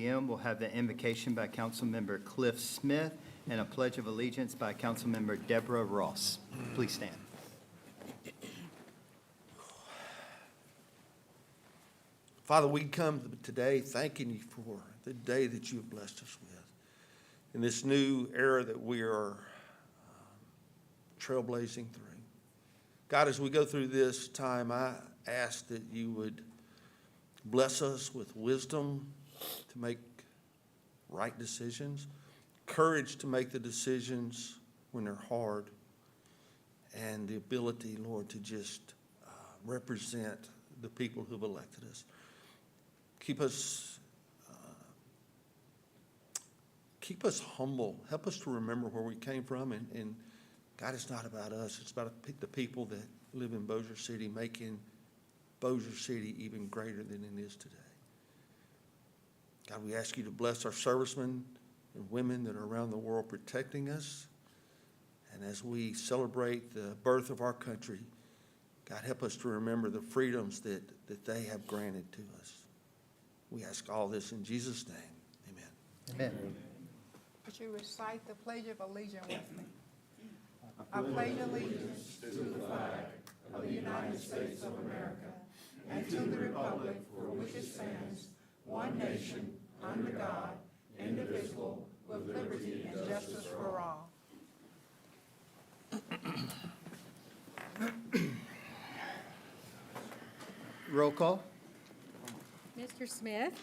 p.m. We'll have the invocation by Councilmember Cliff Smith and a pledge of allegiance by Councilmember Deborah Ross. Please stand. Father, we come today thanking you for the day that you have blessed us with. In this new era that we are trailblazing through. God, as we go through this time, I ask that you would bless us with wisdom to make right decisions, courage to make the decisions when they're hard, and the ability, Lord, to just represent the people who've elected us. Keep us humble. Help us to remember where we came from. And God, it's not about us. It's about the people that live in Bossier City, making Bossier City even greater than it is today. God, we ask you to bless our servicemen and women that are around the world protecting us. And as we celebrate the birth of our country, God, help us to remember the freedoms that they have granted to us. We ask all this in Jesus' name. Amen. Amen. Would you recite the Pledge of Allegiance with me? I pledge allegiance to the flag of the United States of America and to the republic for which it stands, one nation, under God, indivisible, with liberty and justice for all. Roll call. Mr. Smith?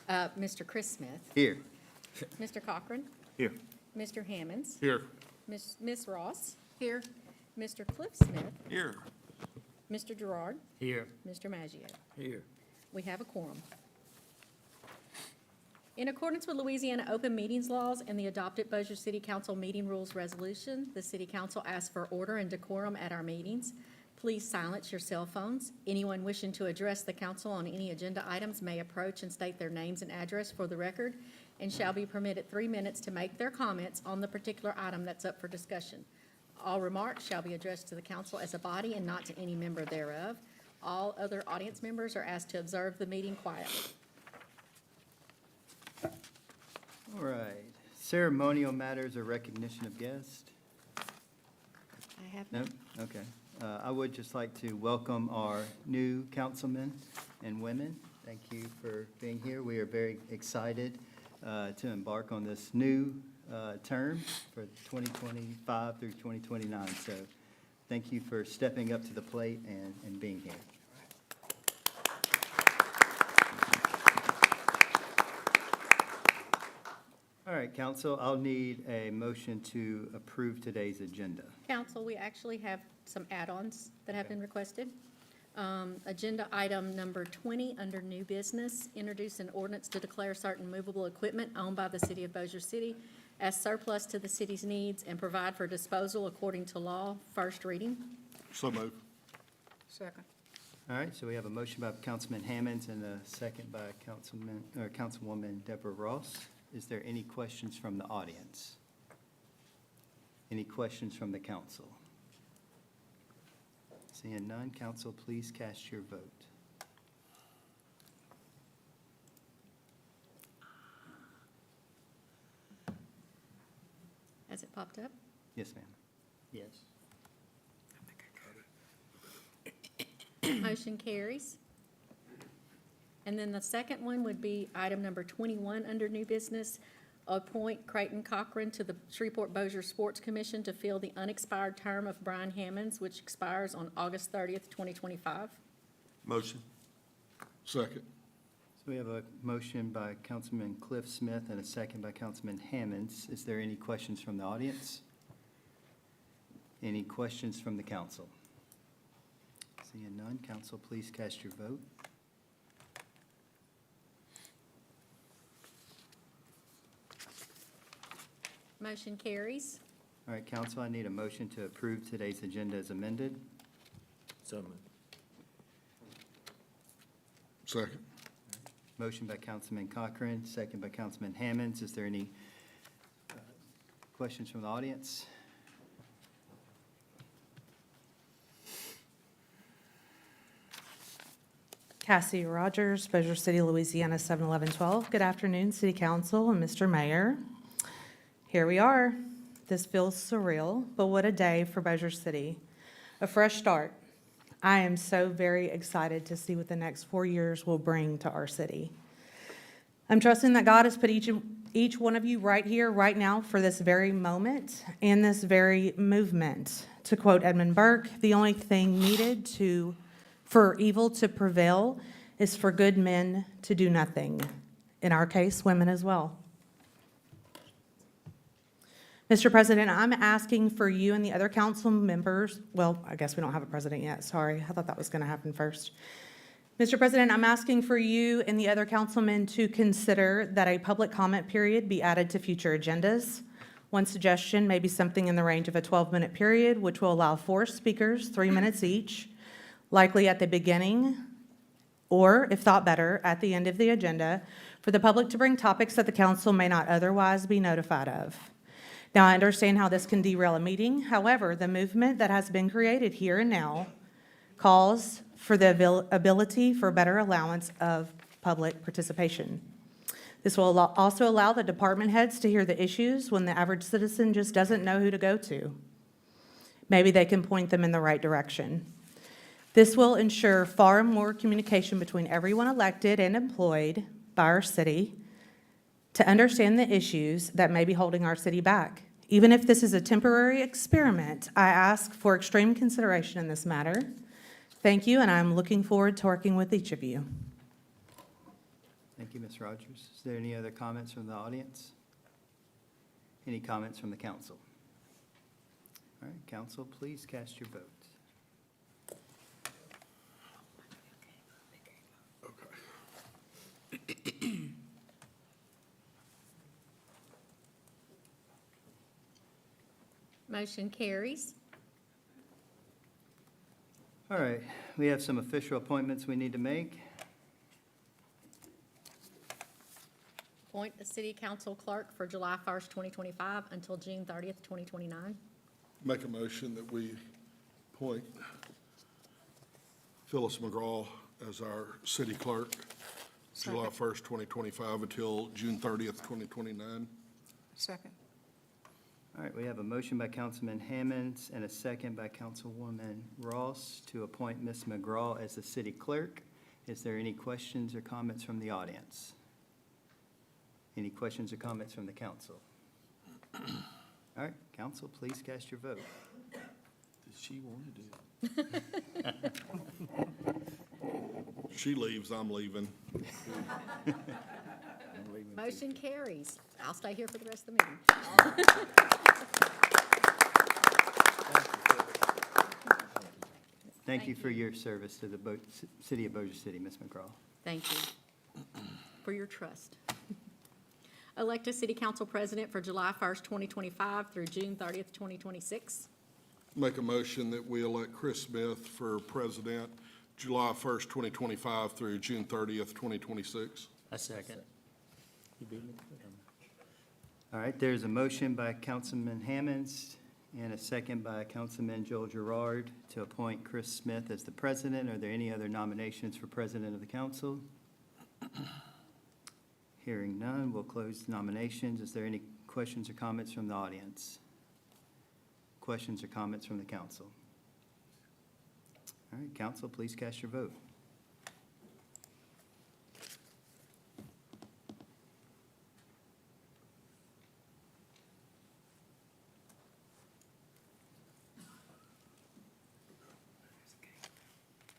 Mr. Chris Smith? Here. Mr. Cochran? Here. Mr. Hammonds? Here. Miss Ross? Here. Mr. Cliff Smith? Here. Mr. Gerard? Here. Mr. Maggio? Here. We have a quorum. In accordance with Louisiana open meetings laws and the adopted Bossier City Council meeting rules resolution, the City Council asks for order and decorum at our meetings. Please silence your cell phones. Anyone wishing to address the council on any agenda items may approach and state their names and address for the record and shall be permitted 3 minutes to make their comments on the particular item that's up for discussion. All remarks shall be addressed to the council as a body and not to any member thereof. All other audience members are asked to observe the meeting quietly. All right. Ceremonial matters or recognition of guests? I have No? Okay. I would just like to welcome our new councilmen and women. Thank you for being here. We are very excited to embark on this new term for 2025 through 2029. So thank you for stepping up to the plate and being here. All right, council, I'll need a motion to approve today's agenda. Council, we actually have some add-ons that have been requested. Agenda item number 20, under new business, introduce an ordinance to declare certain movable equipment owned by the city of Bossier City as surplus to the city's needs and provide for disposal according to law. First reading. So move. Second. All right, so we have a motion by Councilman Hammonds and a second by Councilwoman Deborah Ross. Is there any questions from the audience? Any questions from the council? Seeing none, council, please cast your vote. Has it popped up? Yes, ma'am. Yes. Motion carries. And then the second one would be item number 21 under new business. Appoint Creighton Cochran to the Shreveport Bossier Sports Commission to fill the unexpired term of Brian Hammonds, which expires on August 30th, 2025. Motion. Second. So we have a motion by Councilman Cliff Smith and a second by Councilman Hammonds. Is there any questions from the audience? Any questions from the council? Seeing none, council, please cast your vote. Motion carries. All right, council, I need a motion to approve today's agenda as amended. So moved. Second. Motion by Councilman Cochran, second by Councilman Hammonds. Is there any questions from the audience? Cassie Rogers, Bossier City, Louisiana, 71112. Good afternoon, City Council and Mr. Mayor. Here we are. This feels surreal, but what a day for Bossier City. A fresh start. I am so very excited to see what the next 4 years will bring to our city. I'm trusting that God has put each one of you right here, right now, for this very moment and this very movement. To quote Edmund Burke, the only thing needed for evil to prevail is for good men to do nothing. In our case, women as well. Mr. President, I'm asking for you and the other council members, well, I guess we don't have a president yet, sorry. I thought that was going to happen first. Mr. President, I'm asking for you and the other councilmen to consider that a public comment period be added to future agendas. One suggestion may be something in the range of a 12-minute period, which will allow 4 speakers, 3 minutes each, likely at the beginning, or, if thought better, at the end of the agenda, for the public to bring topics that the council may not otherwise be notified of. Now, I understand how this can derail a meeting. However, the movement that has been created here and now calls for the ability for better allowance of public participation. This will also allow the department heads to hear the issues when the average citizen just doesn't know who to go to. Maybe they can point them in the right direction. This will ensure far more communication between everyone elected and employed by our city to understand the issues that may be holding our city back. Even if this is a temporary experiment, I ask for extreme consideration in this matter. Thank you, and I'm looking forward to working with each of you. Thank you, Ms. Rogers. Is there any other comments from the audience? Any comments from the council? All right, council, please cast your vote. Motion carries. All right, we have some official appointments we need to make. Appoint the city council clerk for July 1st, 2025 until June 30th, 2029. Make a motion that we appoint Phyllis McGraw as our city clerk, July 1st, 2025 until June 30th, 2029. Second. All right, we have a motion by Councilman Hammonds and a second by Councilwoman Ross to appoint Ms. McGraw as the city clerk. Is there any questions or comments from the audience? Any questions or comments from the council? All right, council, please cast your vote. Did she want to do it? She leaves, I'm leaving. Motion carries. I'll stay here for the rest of the meeting. Thank you for your service to the city of Bossier City, Ms. McGraw. Thank you for your trust. Elect a city council president for July 1st, 2025 through June 30th, 2026. Make a motion that we elect Chris Smith for president, July 1st, 2025 through June 30th, 2026. A second. All right, there's a motion by Councilman Hammonds and a second by Councilman Joel Gerard to appoint Chris Smith as the president. Are there any other nominations for president of the council? Hearing none, we'll close nominations. Is there any questions or comments from the audience? Questions or comments from the council? All right, council, please cast your vote.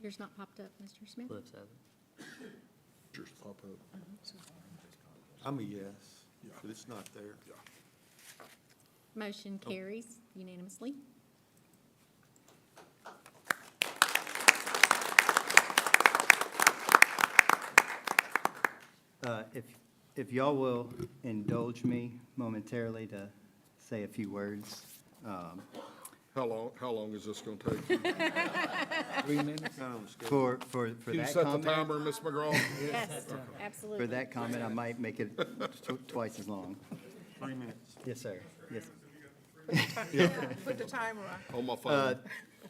Yours not popped up, Mr. Smith? Cliff's has it. Just pop up. I'm a yes, but it's not there. Motion carries unanimously. If y'all will indulge me momentarily to say a few words. How long is this gonna take? 3 minutes? For Can you that set the comment, timer, Ms. McGraw? Yes, for absolutely. that comment, I might make it twice as long. 3 minutes. Yes, sir. Yes. Put the timer on. On my phone.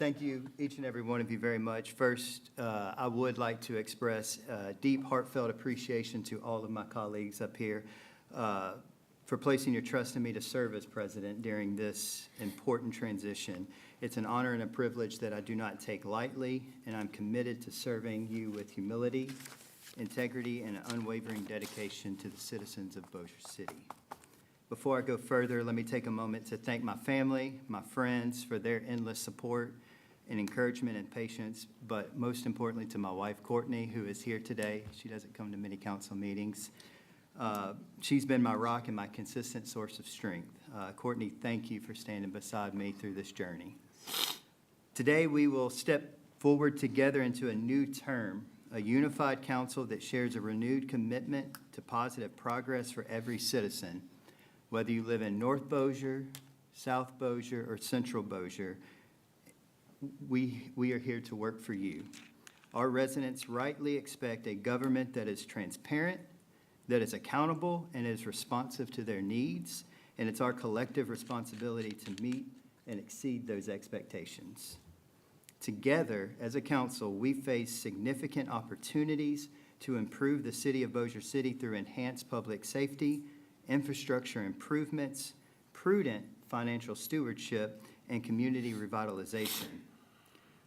Thank you, each and every one of you, very much. First, I would like to express deep, heartfelt appreciation to all of my colleagues up here for placing your trust in me to serve as president during this important transition. It's an honor and a privilege that I do not take lightly, and I'm committed to serving you with humility, integrity, and an unwavering dedication to the citizens of Bossier City. Before I go further, let me take a moment to thank my family, my friends for their endless support and encouragement and patience, but most importantly to my wife, Courtney, who is here today. She doesn't come to many council meetings. She's been my rock and my consistent source of strength. Courtney, thank you for standing beside me through this journey. Today, we will step forward together into a new term, a unified council that shares a renewed commitment to positive progress for every citizen. Whether you live in North Bossier, South Bossier, or Central Bossier, we are here to work for you. Our residents rightly expect a government that is transparent, that is accountable, and is responsive to their needs, and it's our collective responsibility to meet and exceed those expectations. Together, as a council, we face significant opportunities to improve the city of Bossier City through enhanced public safety, infrastructure improvements, prudent financial stewardship, and community revitalization.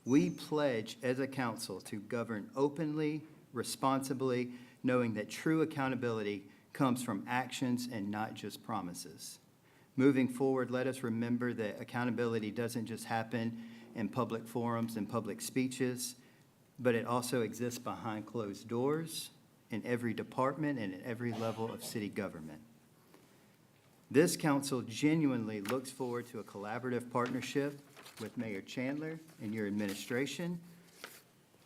We pledge as a council to govern openly, responsibly, knowing that true accountability comes from actions and not just promises. Moving forward, let us remember that accountability doesn't just happen in public forums and public speeches, but it also exists behind closed doors in every department and at every level of city government. This council genuinely looks forward to a collaborative partnership with Mayor Chandler and your administration.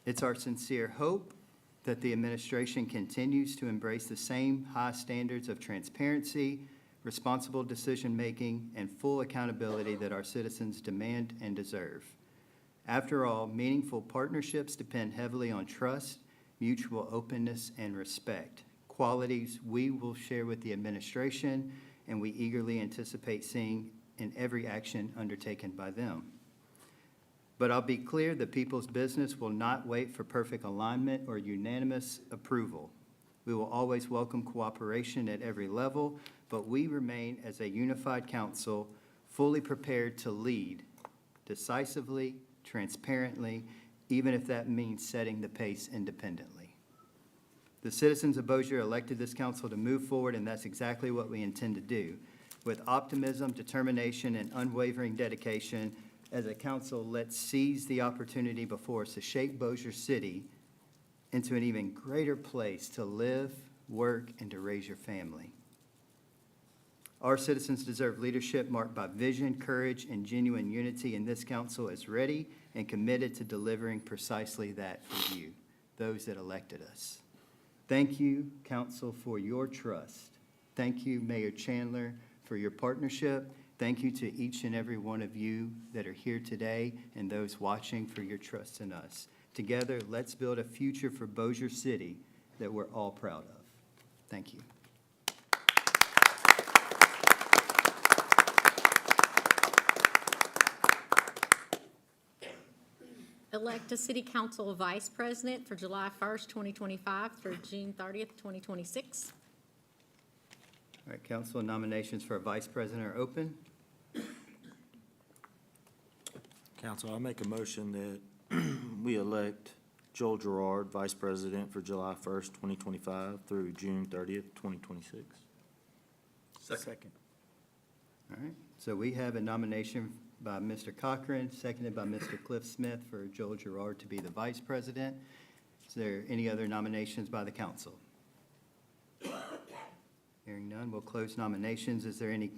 It's our sincere hope that the administration continues to embrace the same high standards of transparency, responsible decision-making, and full accountability that our citizens demand and deserve. After all, meaningful partnerships depend heavily on trust, mutual openness, and respect, qualities we will share with the administration and we eagerly anticipate seeing in every action undertaken by them. But I'll be clear, the people's business will not wait for perfect alignment or unanimous approval. We will always welcome cooperation at every level, but we remain as a unified council fully prepared to lead decisively, transparently, even if that means setting the pace independently. The citizens of Bossier elected this council to move forward, and that's exactly what we intend to do. With optimism, determination, and unwavering dedication, as a council, let's seize the opportunity before us to shape Bossier City into an even greater place to live, work, and to raise your family. Our citizens deserve leadership marked by vision, courage, and genuine unity, and this council is ready and committed to delivering precisely that for you, those that elected us. Thank you, council, for your trust. Thank you, Mayor Chandler, for your partnership. Thank you to each and every one of you that are here today and those watching for your trust in us. Together, let's build a future for Bossier City that we're all proud of. Thank you. Elect a city council vice president for July 1st, 2025 through June 30th, 2026. All right, council, nominations for a vice president are open. Council, I make a motion that we elect Joel Gerard, Vice President, for July 1st, 2025 through June 30th, 2026. Second. All right, so we have a nomination by Mr. Cochran, seconded by Mr. Cliff Smith for Joel Gerard to be the vice president. Is there any other nominations by the council? Hearing none, we'll close nominations. Is there any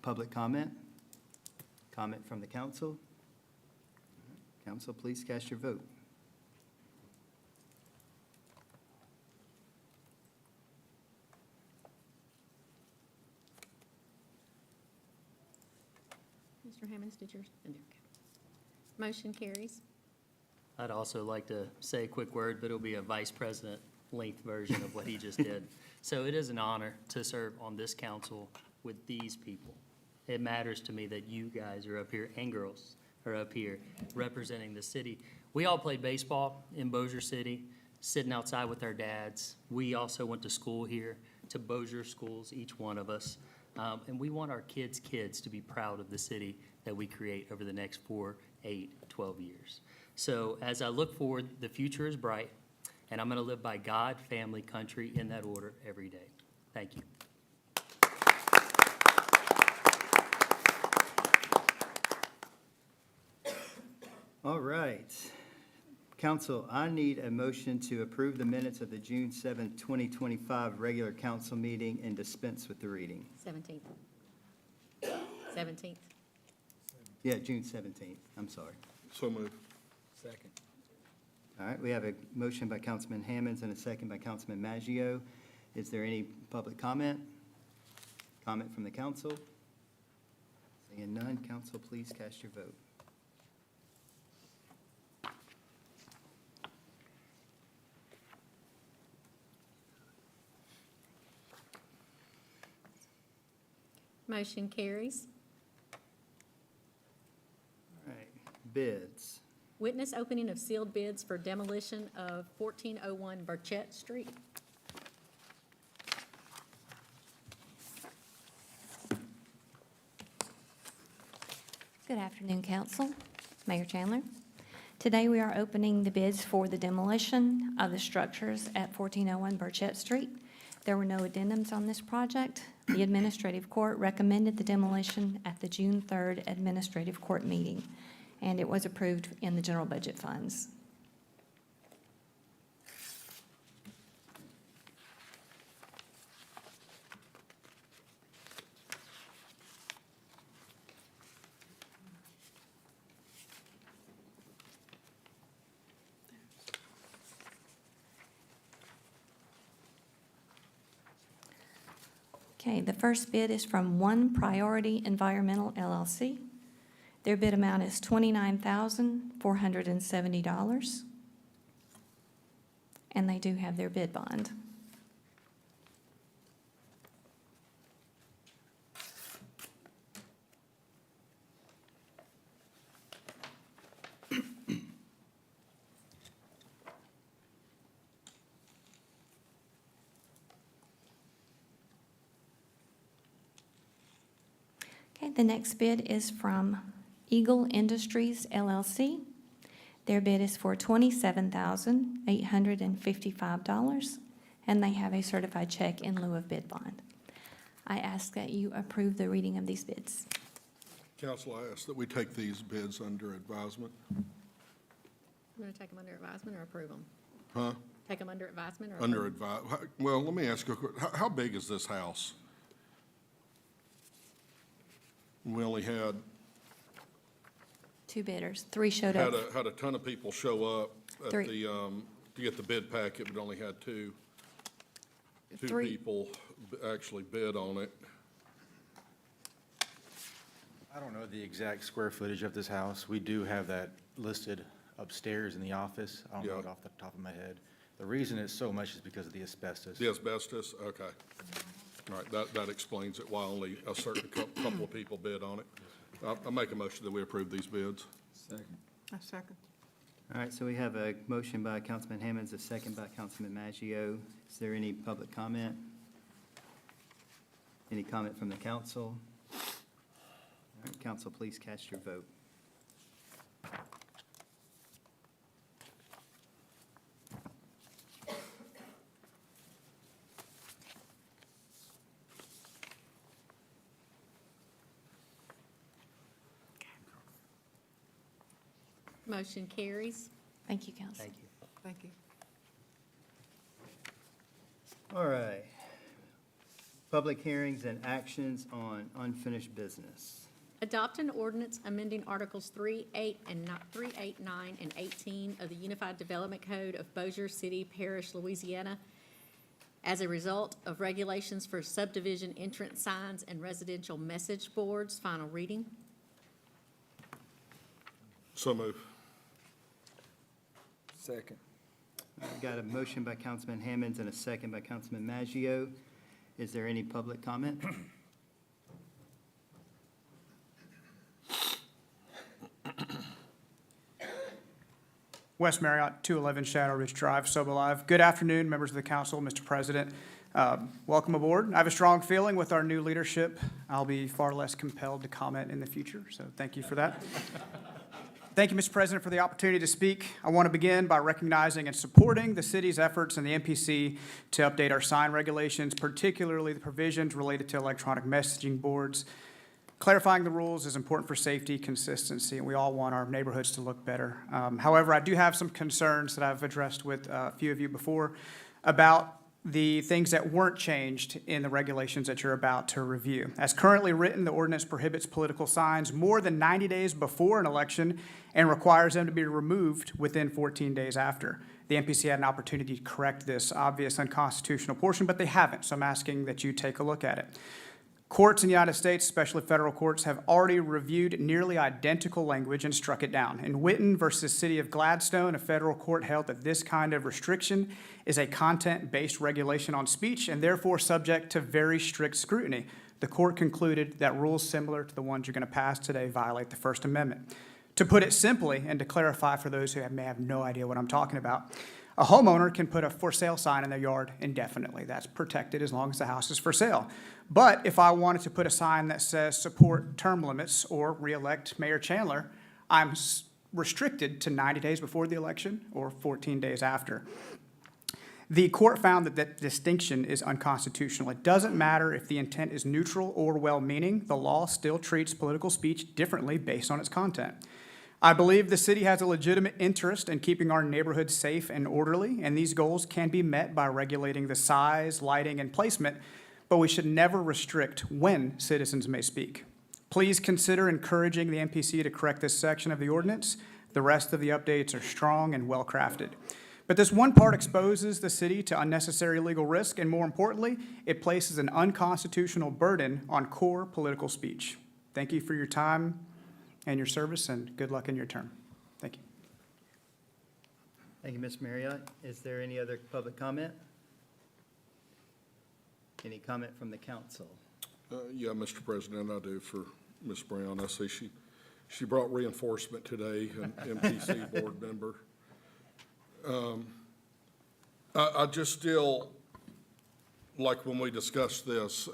public comment? Comment from the council? Council, please cast your vote. Mr. Hammonds, did yours? Okay. Motion carries. I'd also like to say a quick word, but it'll be a vice president length version of what he just did. So it is an honor to serve on this council with these people. It matters to me that you guys are up here, and girls, are up here representing the city. We all played baseball in Bossier City, sitting outside with our dads. We also went to school here, to Bossier schools, each one of us. And we want our kids' to be proud of the city that we create over the next 4, 8, 12 years. So as I look forward, the future is bright, and I'm going to live by God, family, country, in that order every day. Thank you. All right. Council, I need a motion to approve the minutes of the June 7th, 2025 regular council meeting and dispense with the reading. 17th. 17th. Yeah, June 17th, I'm sorry. So moved. All right, we have a motion by Councilman Hammonds and a second by Councilman Maggio. Is there any public comment? Comment from the council? Seeing none, council, please cast your vote. Motion carries. All right, bids. Witness opening of sealed bids for demolition of 1401 Burchett Street. Good afternoon, Council. Mayor Chandler. Today, we are opening the bids for the demolition of the structures at 1401 Burchett Street. There were no addendums on this project. The Administrative Court recommended the demolition at the June 3rd Administrative Court meeting, and it was approved in the general budget funds. Okay, the first bid is from One Priority Environmental LLC. Their bid amount is $29,470, and they do have their bid bond. Okay, the next bid is from Eagle Industries LLC. Their bid is for $27,855, and they have a certified check in lieu of bid bond. I ask that you approve the reading of these bids. Council, I ask that we take these bids under advisement. I'm going to take them under advisement or approve them? Huh? Take them under advisement or? Under approve 'em? well, let me ask you, how big is this house? We only had, Two bidders, three showed up. had a ton of people show up at Three. the, to get the bid packet, but only had two Three. people actually bid on it. I don't know the exact square footage of this house. We do have that listed upstairs in the office. I don't know it Yeah. off the top of my head. The reason it's so much is because of the asbestos. The asbestos, okay. All right, that explains it, why only a certain couple of people bid on it. I'll make a motion that we approve these bids. A second. All right, so we have a motion by Councilman Hammonds, a second by Councilman Maggio. Is there any public comment? Any comment from the council? All right, council, please cast your vote. Motion carries. Thank you, Council. Thank you. Thank you. All right. Public hearings and actions on unfinished business. Adopt an ordinance amending Articles 3, 8, and 3, 8, 9, and 18 of the Unified Development Code of Bossier City Parish, Louisiana, as a result of regulations for subdivision entrance signs and residential message boards. Final reading. So move. Second. I've got a motion by Councilman Hammonds and a second by Councilman Maggio. Is there any public comment? All West Marriott, 211 Shadow Ridge Drive, Sub Alive. Good afternoon, members of the council, Mr. President. Welcome aboard. I have a strong feeling with our new leadership, I'll be far less compelled to comment in the future, so thank you for that. Thank you, Mr. President, for the opportunity to speak. I want to begin by recognizing and supporting the city's efforts and the MPC to update our sign regulations, particularly the provisions related to electronic messaging boards. Clarifying the rules is important for safety, consistency, and we all want our neighborhoods to look better. However, I do have some concerns that I've addressed with a few of you before about the things that weren't changed in the regulations that you're about to review. As currently written, the ordinance prohibits political signs more than 90 days before an election and requires them to be removed within 14 days after. The MPC had an opportunity to correct this obvious unconstitutional portion, but they haven't, so I'm asking that you take a look at it. Courts in the United States, especially federal courts, have already reviewed nearly identical language and struck it down. In Witten versus City of Gladstone, a federal court held that this kind of restriction is a content-based regulation on speech and therefore subject to very strict scrutiny. The court concluded that rules similar to the ones you're going to pass today violate the First Amendment. To put it simply, and to clarify for those who may have no idea what I'm talking about, a homeowner can put a for sale sign in their yard indefinitely. That's protected as long as the house is for sale. But if I wanted to put a sign that says support term limits or reelect Mayor Chandler, I'm restricted to 90 days before the election or 14 days after. The court found that that distinction is unconstitutional. It doesn't matter if the intent is neutral or well-meaning, the law still treats political speech differently based on its content. I believe the city has a legitimate interest in keeping our neighborhoods safe and orderly, and these goals can be met by regulating the size, lighting, and placement, but we should never restrict when citizens may speak. Please consider encouraging the MPC to correct this section of the ordinance. The rest of the updates are strong and well-crafted. But this one part exposes the city to unnecessary legal risk, and more importantly, it places an unconstitutional burden on core political speech. Thank you for your time and your service, and good luck in your term. Thank you. Thank you, Ms. Marriott. Is there any other public comment? Any comment from the council? Yeah, Mr. President, I do for Ms. Brown. I see she brought reinforcement today, an MPC board member. I just still, like when we discussed this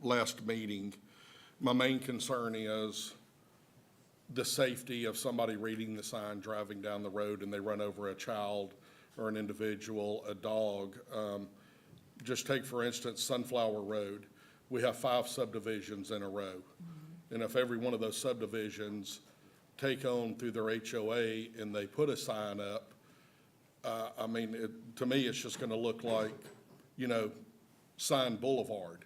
last meeting, my main concern is the safety of somebody reading the sign, driving down the road, and they run over a child or an individual, a dog. Just take, for instance, Sunflower Road. We have 5 subdivisions in a row. And if every one of those subdivisions take on through their HOA and they put a sign up, I mean, to me, it's just gonna look like, you know, Sign Boulevard.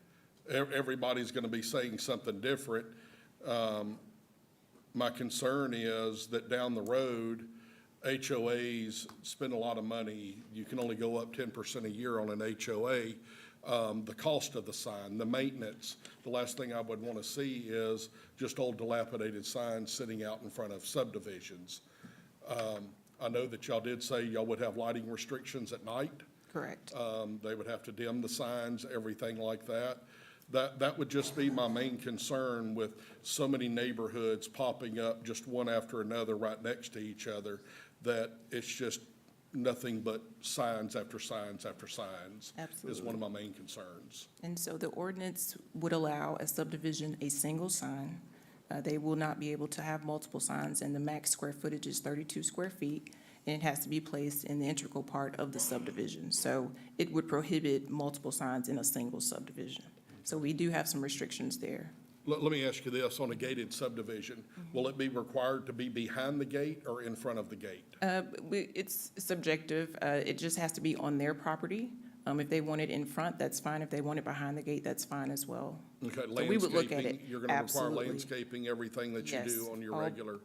Everybody's gonna be saying something different. My concern is that down the road, HOAs spend a lot of money. You can only go up 10% a year on an HOA. The cost of the sign, the maintenance, the last thing I would want to see is just old dilapidated signs sitting out in front of subdivisions. I know that y'all did say y'all would have lighting restrictions at night. Correct. They would have to dim the signs, everything like that. That would just be my main concern with so many neighborhoods popping up just one after another right next to each other, that it's just nothing but signs after signs after signs. Absolutely. Is one of my main concerns. And so the ordinance would allow a subdivision a single sign. They will not be able to have multiple signs, and the max square footage is 32 square feet, and it has to be placed in the integral part of the subdivision. So it would prohibit multiple signs in a single subdivision. So we do have some restrictions there. Let me ask you this, on a gated subdivision, will it be required to be behind the gate or in front of the gate? It's subjective. It just has to be on their property. If they want it in front, that's fine. If they want it behind the gate, that's fine as well. Okay, So we would look at landscaping, it. you're gonna require Absolutely. landscaping, everything that you Yes, do on your all regular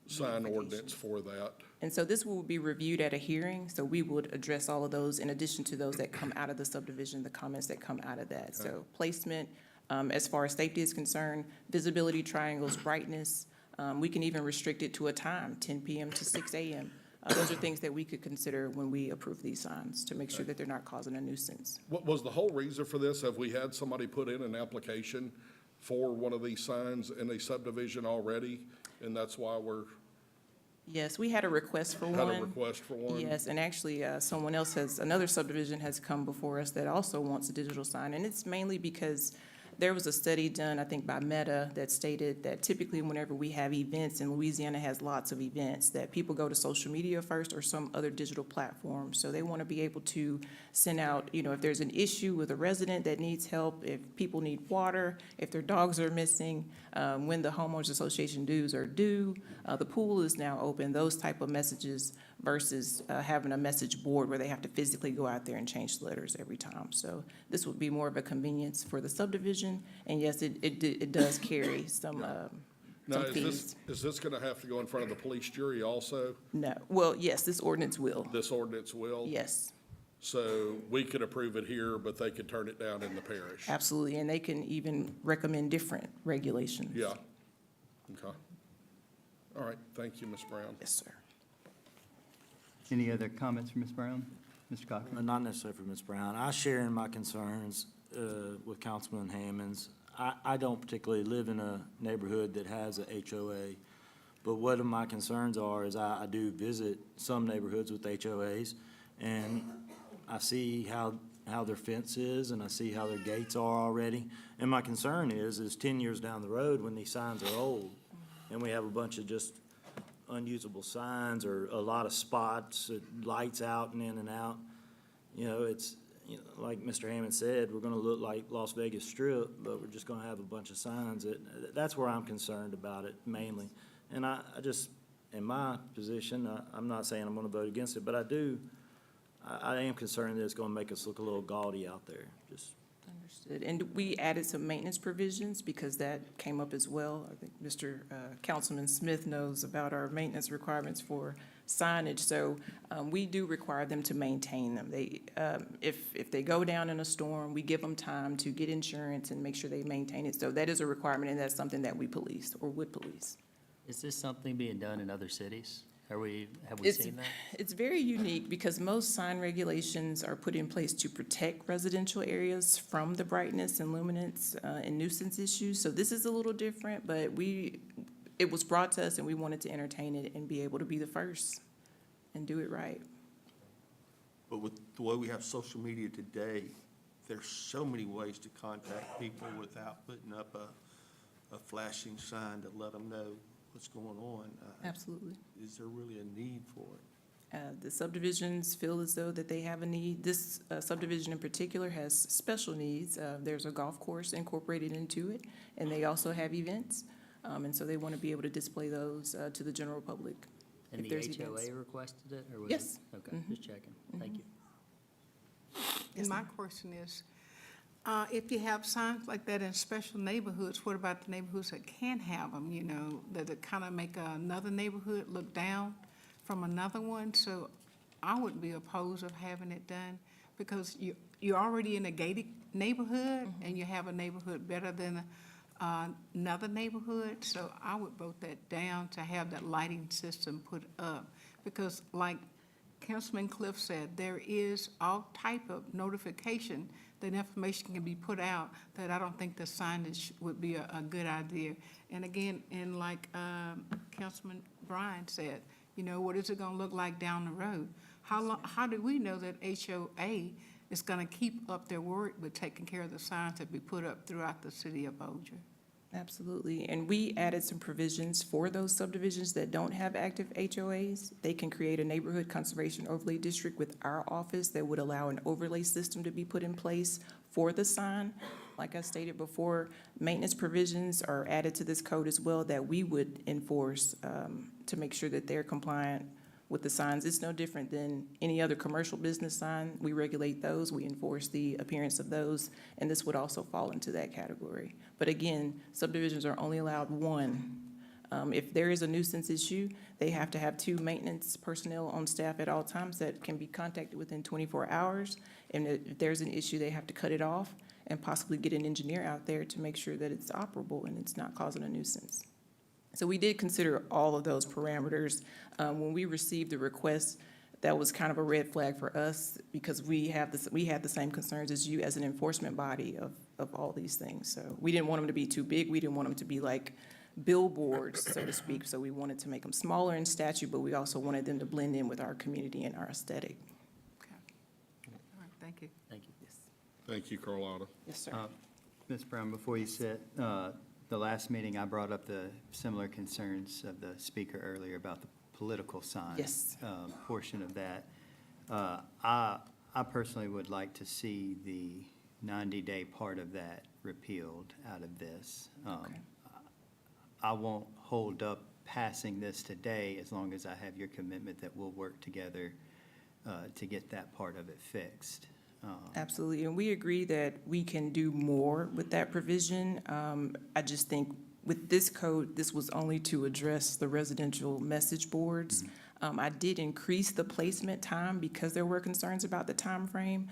sign ordinance for that. And so this will be reviewed at a hearing, so we would address all of those in addition to those that come out of the subdivision, the comments that come out of that. So placement, as far as safety is concerned, visibility triangles, brightness, we can even restrict it to a time, 10 PM to 6 AM. Those are things that we could consider when we approve these signs to make sure that they're not causing a nuisance. What was the whole reason for this? Have we had somebody put in an application for one of these signs in a subdivision already? And that's why we're Yes, we had a request for Had one. a request for one? Yes, and actually, someone else another subdivision has come before us that also wants a digital sign. And it's mainly because there was a study done, I think, by Meta that stated that typically whenever we have events, and Louisiana has lots of events, that people go to social media first or some other digital platform. So they want to be able to send out, if there's an issue with a resident that needs help, if people need water, if their dogs are missing, when the homeowners association dues are due, the pool is now open, those type of messages versus having a message board where they have to physically go out there and change the letters every time. So this would be more of a convenience for the subdivision, and yes, it does carry some Now, fees. is this gonna have to go in front of the police jury also? No, well, yes, this ordinance will, This ordinance will? yes, So we could approve it here, but they could turn it down in the parish? absolutely, and they can even recommend different regulations. Yeah. Okay. All right, thank you, Ms. Brown. Yes, sir. Any other comments from Ms. Brown? Mr. Cochran? Not necessarily for Ms. Brown. I share in my concerns with Councilman Hammonds. I don't particularly live in a neighborhood that has a HOA, but what of my concerns are is I do visit some neighborhoods with HOAs, and I see how their fence is, and I see how their gates are already. And my concern is 10 years down the road, when these signs are old, and we have a bunch of just unusable signs or a lot of spots, lights out and in and out. It's, like Mr. Hammond said, we're gonna look like Las Vegas Strip, but we're just gonna have a bunch of signs. That's where I'm concerned about it mainly. And I just, in my position, I'm not saying I'm gonna vote against it, but I am concerned that it's gonna make us look a little gaudy out there, just. Understood. And we added some maintenance provisions because that came up as well. I think Mr. Councilman Smith knows about our maintenance requirements for signage. So we do require them to maintain them. If they go down in a storm, we give them time to get insurance and make sure they maintain it. So that is a requirement, and that's something that we police or would police. Is this something being done in other cities? Have we seen that? It's very unique because most sign regulations are put in place to protect residential areas from the brightness and luminance and nuisance issues. So this is a little different, but it was brought to us and we wanted to entertain it and be able to be the first and do it right. But with the way we have social media today, there's so many ways to contact people without putting up a flashing sign to let them know what's going on. Absolutely. Is there really a need for it? The subdivisions feel as though that they have a need. This subdivision in particular has special needs. There's a golf course incorporated into it, and they also have events. And so they want to be able to display those to the general public. And if the there's HOA events. requested it, or was it? Yes. Okay, just checking. Thank you. And my question is, if you have signs like that in special neighborhoods, what about the neighborhoods that can't have them, that kind of make another neighborhood look down from another one? So I wouldn't be opposed of having it done, because you're already in a gated neighborhood, and you have a neighborhood better than another neighborhood. So I would vote that down to have that lighting system put up, because like Councilman Cliff said, there is all type of notification that information can be put out, that I don't think the signage would be a good idea. And again, and like Councilman Bryan said, what is it gonna look like down the road? How do we know that HOA is gonna keep up their work with taking care of the signs that be put up throughout the city of Bossier? Absolutely. And we added some provisions for those subdivisions that don't have active HOAs. They can create a neighborhood conservation overlay district with our office that would allow an overlay system to be put in place for the sign. Like I stated before, maintenance provisions are added to this code as well that we would enforce to make sure that they're compliant with the signs. It's no different than any other commercial business sign. We regulate those, we enforce the appearance of those, and this would also fall into that category. But again, subdivisions are only allowed one. If there is a nuisance issue, they have to have 2 maintenance personnel on staff at all times that can be contacted within 24 hours. And if there's an issue, they have to cut it off and possibly get an engineer out there to make sure that it's operable and it's not causing a nuisance. So we did consider all of those parameters. When we received the request, that was kind of a red flag for us, because we had the same concerns as you as an enforcement body of all these things. So we didn't want them to be too big. We didn't want them to be like billboards, so to speak. So we wanted to make them smaller in stature, but we also wanted them to blend in with our community and our aesthetic. All right, thank you. Thank you. Thank you, Carlotta. Yes, sir. Ms. Brown, before you sit, the last meeting, I brought up the similar concerns of the speaker earlier about the political sign. Yes. Portion of that. I personally would like to see the 90-day part of that repealed out of this. Okay. I won't hold up passing this today as long as I have your commitment that we'll work together to get that part of it fixed. Absolutely, and we agree that we can do more with that provision. I just think with this code, this was only to address the residential message boards. I did increase the placement time because there were concerns about the time frame.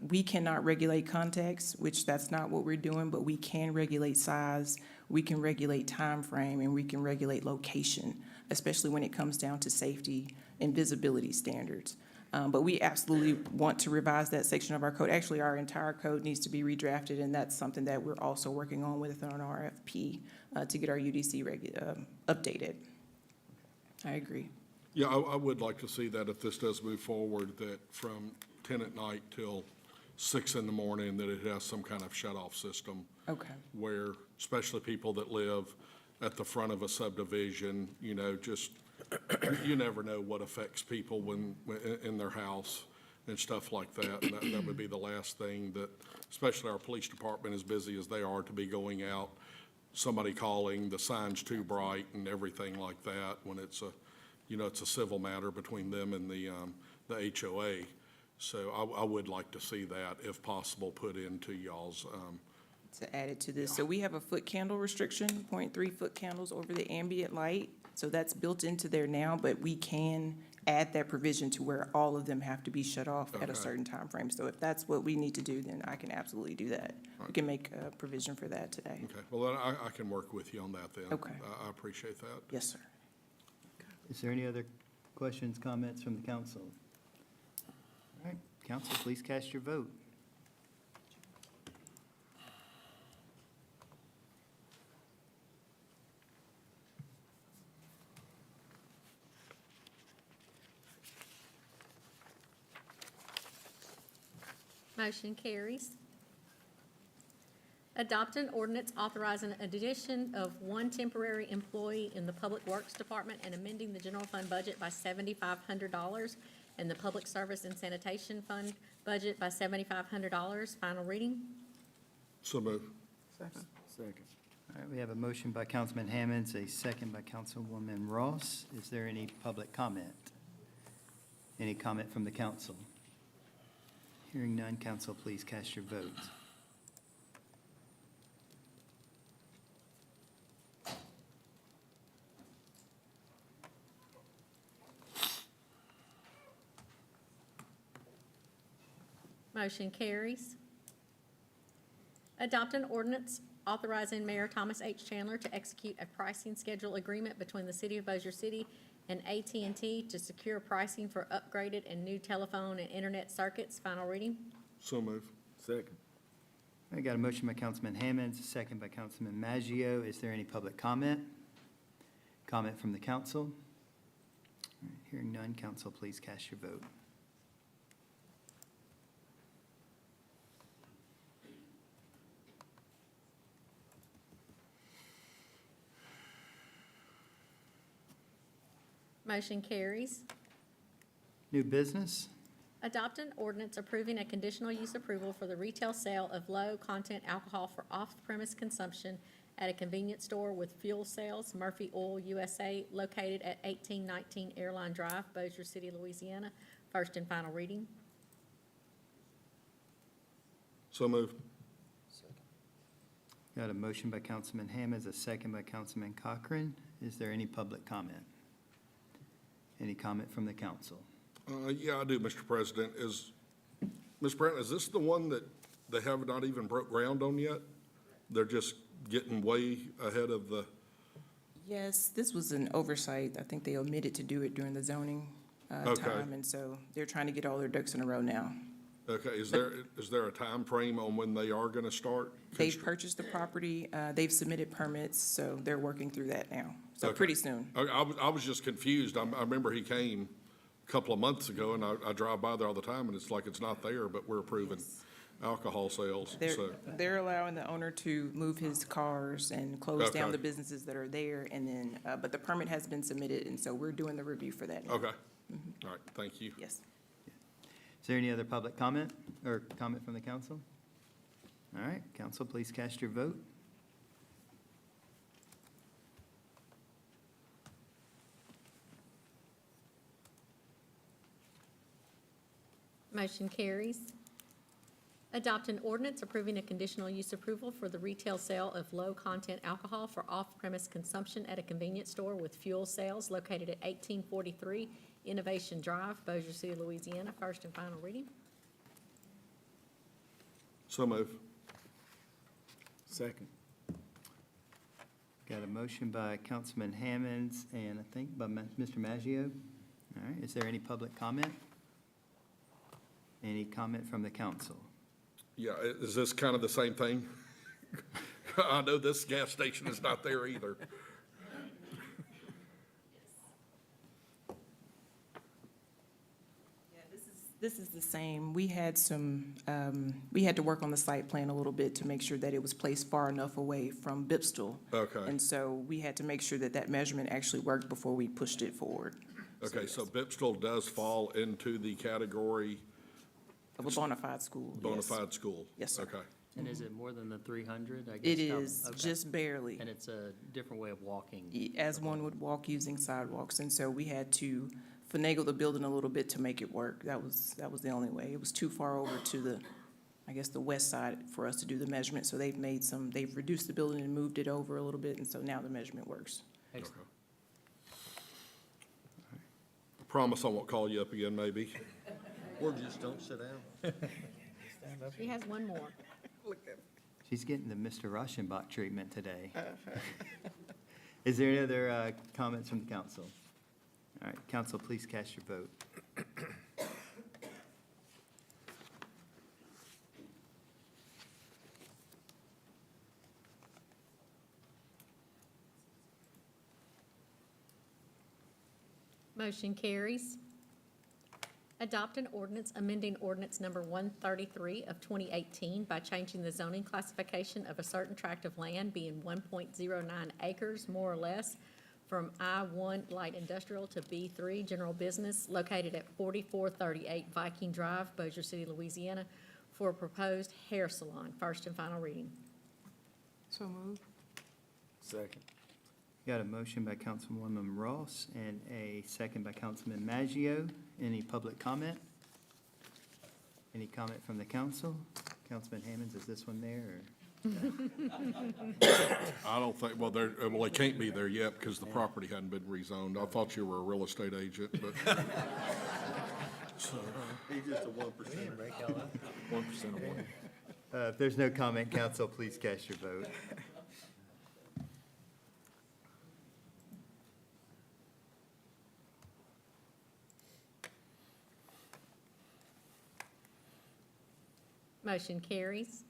We cannot regulate context, which that's not what we're doing, but we can regulate size, we can regulate time frame, and we can regulate location, especially when it comes down to safety and visibility standards. But we absolutely want to revise that section of our code. Actually, our entire code needs to be redrafted, and that's something that we're also working on with an RFP to get our UDC updated. I agree. Yeah, I would like to see that if this does move forward, that from 10 at night till 6 in the morning, that it has some kind of shut-off system. Okay. Where, especially people that live at the front of a subdivision, you know, just, you never know what affects people when in their house and stuff like that. And that would be the last thing that, especially our police department, as busy as they are, to be going out, somebody calling, the sign's too bright and everything like that, when it's a, you know, it's a civil matter between them and the HOA. So I would like to see that, if possible, put into y'all's, To add it to this, so we have a foot candle restriction, 0.3 foot candles over the ambient light. So that's built into there now, but we can add that provision to where all of them have to be shut off at a Okay. certain time frame. So if that's what we need to do, then I can absolutely do that. We can make a provision for that today. okay, well, then I can work with you on that then. Okay. I appreciate that. Yes, sir. Is there any other questions, comments from the council? All right, council, please cast your vote. Motion carries. Adopt an ordinance authorizing an addition of one temporary employee in the Public Works Department and amending the general fund budget by $7,500 and the Public Service and Sanitation Fund budget by $7,500. Final reading. So move. Second. All right, we have a motion by Councilman Hammonds, a second by Councilwoman Ross. Is there any public comment? Any comment from the council? Hearing none, council, please cast your votes. Motion carries. Adopt an ordinance authorizing Mayor Thomas H. Chandler to execute a pricing schedule agreement between the City of Bossier City and AT&T to secure pricing for upgraded and new telephone and internet circuits. Final reading. So move. Second. I got a motion by Councilman Hammonds, a second by Councilman Maggio. Is there any public comment? Comment from the council? All right, hearing none, council, please cast your vote. Motion carries. New business? Adopt an ordinance approving a conditional use approval for the retail sale of low-content alcohol for off-premise consumption at a convenience store with fuel sales, Murphy Oil USA, located at 1819 Airline Drive, Bossier City, Louisiana. First and final reading. So move. Got a motion by Councilman Hammonds, a second by Councilman Cochran. Is there any public comment? Any comment from the council? Yeah, I do, Mr. President. Ms. Brandt, is this the one that they have not even broke ground on yet? They're just getting way ahead of the, Yes, this was an oversight. I think they omitted to do it during the zoning Okay. time, and so they're trying to get all their ducks in a row now. Okay, is there a time frame on when they are gonna start? They've purchased the property, they've submitted permits, so they're working through that now. So Okay. pretty soon. I was just confused. I remember he came a couple of months ago, and I drive by there all the time, and it's like it's not there, but we're approving alcohol sales, so. They're allowing the owner to move his cars and close down Okay. the businesses that are there, and then, but the permit has been submitted, and so we're doing the review for that now. Okay, all right, thank you. Yes. Is there any other public comment or comment from the council? All right, council, please cast your vote. Motion carries. Adopt an ordinance approving a conditional use approval for the retail sale of low-content alcohol for off-premise consumption at a convenience store with fuel sales located at 1843 Innovation Drive, Bossier City, Louisiana. First and final reading. So move. Second. Got a motion by Councilman Hammonds and I think by Mr. Maggio. All right, is there any public comment? Any comment from the council? Yeah, is this kind of the same thing? I know this gas station is not there either. This is the same. We had some, we had to work on the site plan a little bit to make sure that it was placed far enough away from Bipstel. Okay. And so we had to make sure that that measurement actually worked before we pushed it forward. Okay, so Bipstel does fall into the category Of a bona fide school, yes. bona fide school? Yes, sir. Okay, And is it more than the 300? I It guess how- is, okay. just barely, And it's a different way of walking. as one would walk using sidewalks. And so we had to finagle the building a little bit to make it work. That was the only way. It was too far over to the, I guess, the west side for us to do the measurement. So they've reduced the building and moved it over a little bit, and so now the measurement works. Excellent. okay. I promise I won't call you up again, maybe. Or just don't sit down. She has one more. She's getting the Mr. Rauschenbach treatment today. Is there any other comments from the council? All right, council, please cast your vote. Motion carries. Adopt an ordinance amending ordinance number 133 of 2018 by changing the zoning classification of a certain tract of land being 1.09 acres, more or less, from I-1 light industrial to B3 general business located at 4438 Viking Drive, Bossier City, Louisiana, for a proposed hair salon. First and final reading. So moved. Second. Got a motion by Councilwoman Ross and a second by Councilman Maggio. Any public comment? Any comment from the council? Councilman Hammonds, is this one there, or? I don't think, well, it can't be there yet because the property hadn't been rezoned. I thought you were a real estate agent, but. He's just a 1%. 1% of one. If there's no comment, council, please cast your vote. Motion carries.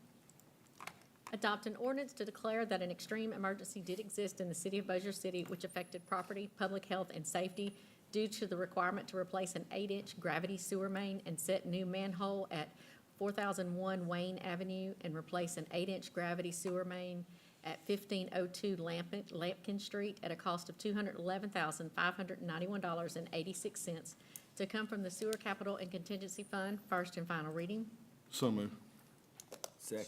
Adopt an ordinance to declare that an extreme emergency did exist in the city of Bossier City which affected property, public health, and safety due to the requirement to replace an 8-inch gravity sewer main and set new manhole at 4001 Wayne Avenue and replace an 8-inch gravity sewer main at 1502 Lampkin Street at a cost of $211,591.86 to come from the Sewer Capital and Contingency Fund. First and final reading. So move. Second.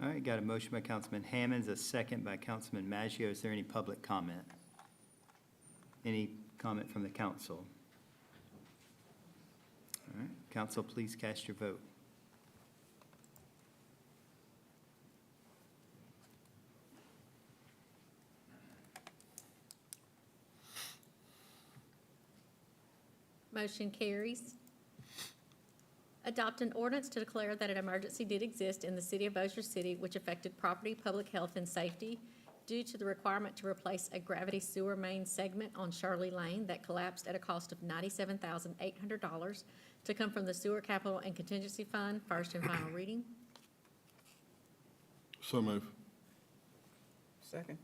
All right, got a motion by Councilman Hammonds, a second by Councilman Maggio. Is there any public comment? Any comment from the council? All right, council, please cast your vote. Motion carries. Adopt an ordinance to declare that an emergency did exist in the city of Bossier City which affected property, public health, and safety due to the requirement to replace a gravity sewer main segment on Shirley Lane that collapsed at a cost of $97,800 to come from the Sewer Capital and Contingency Fund. First and final reading. So move. Second.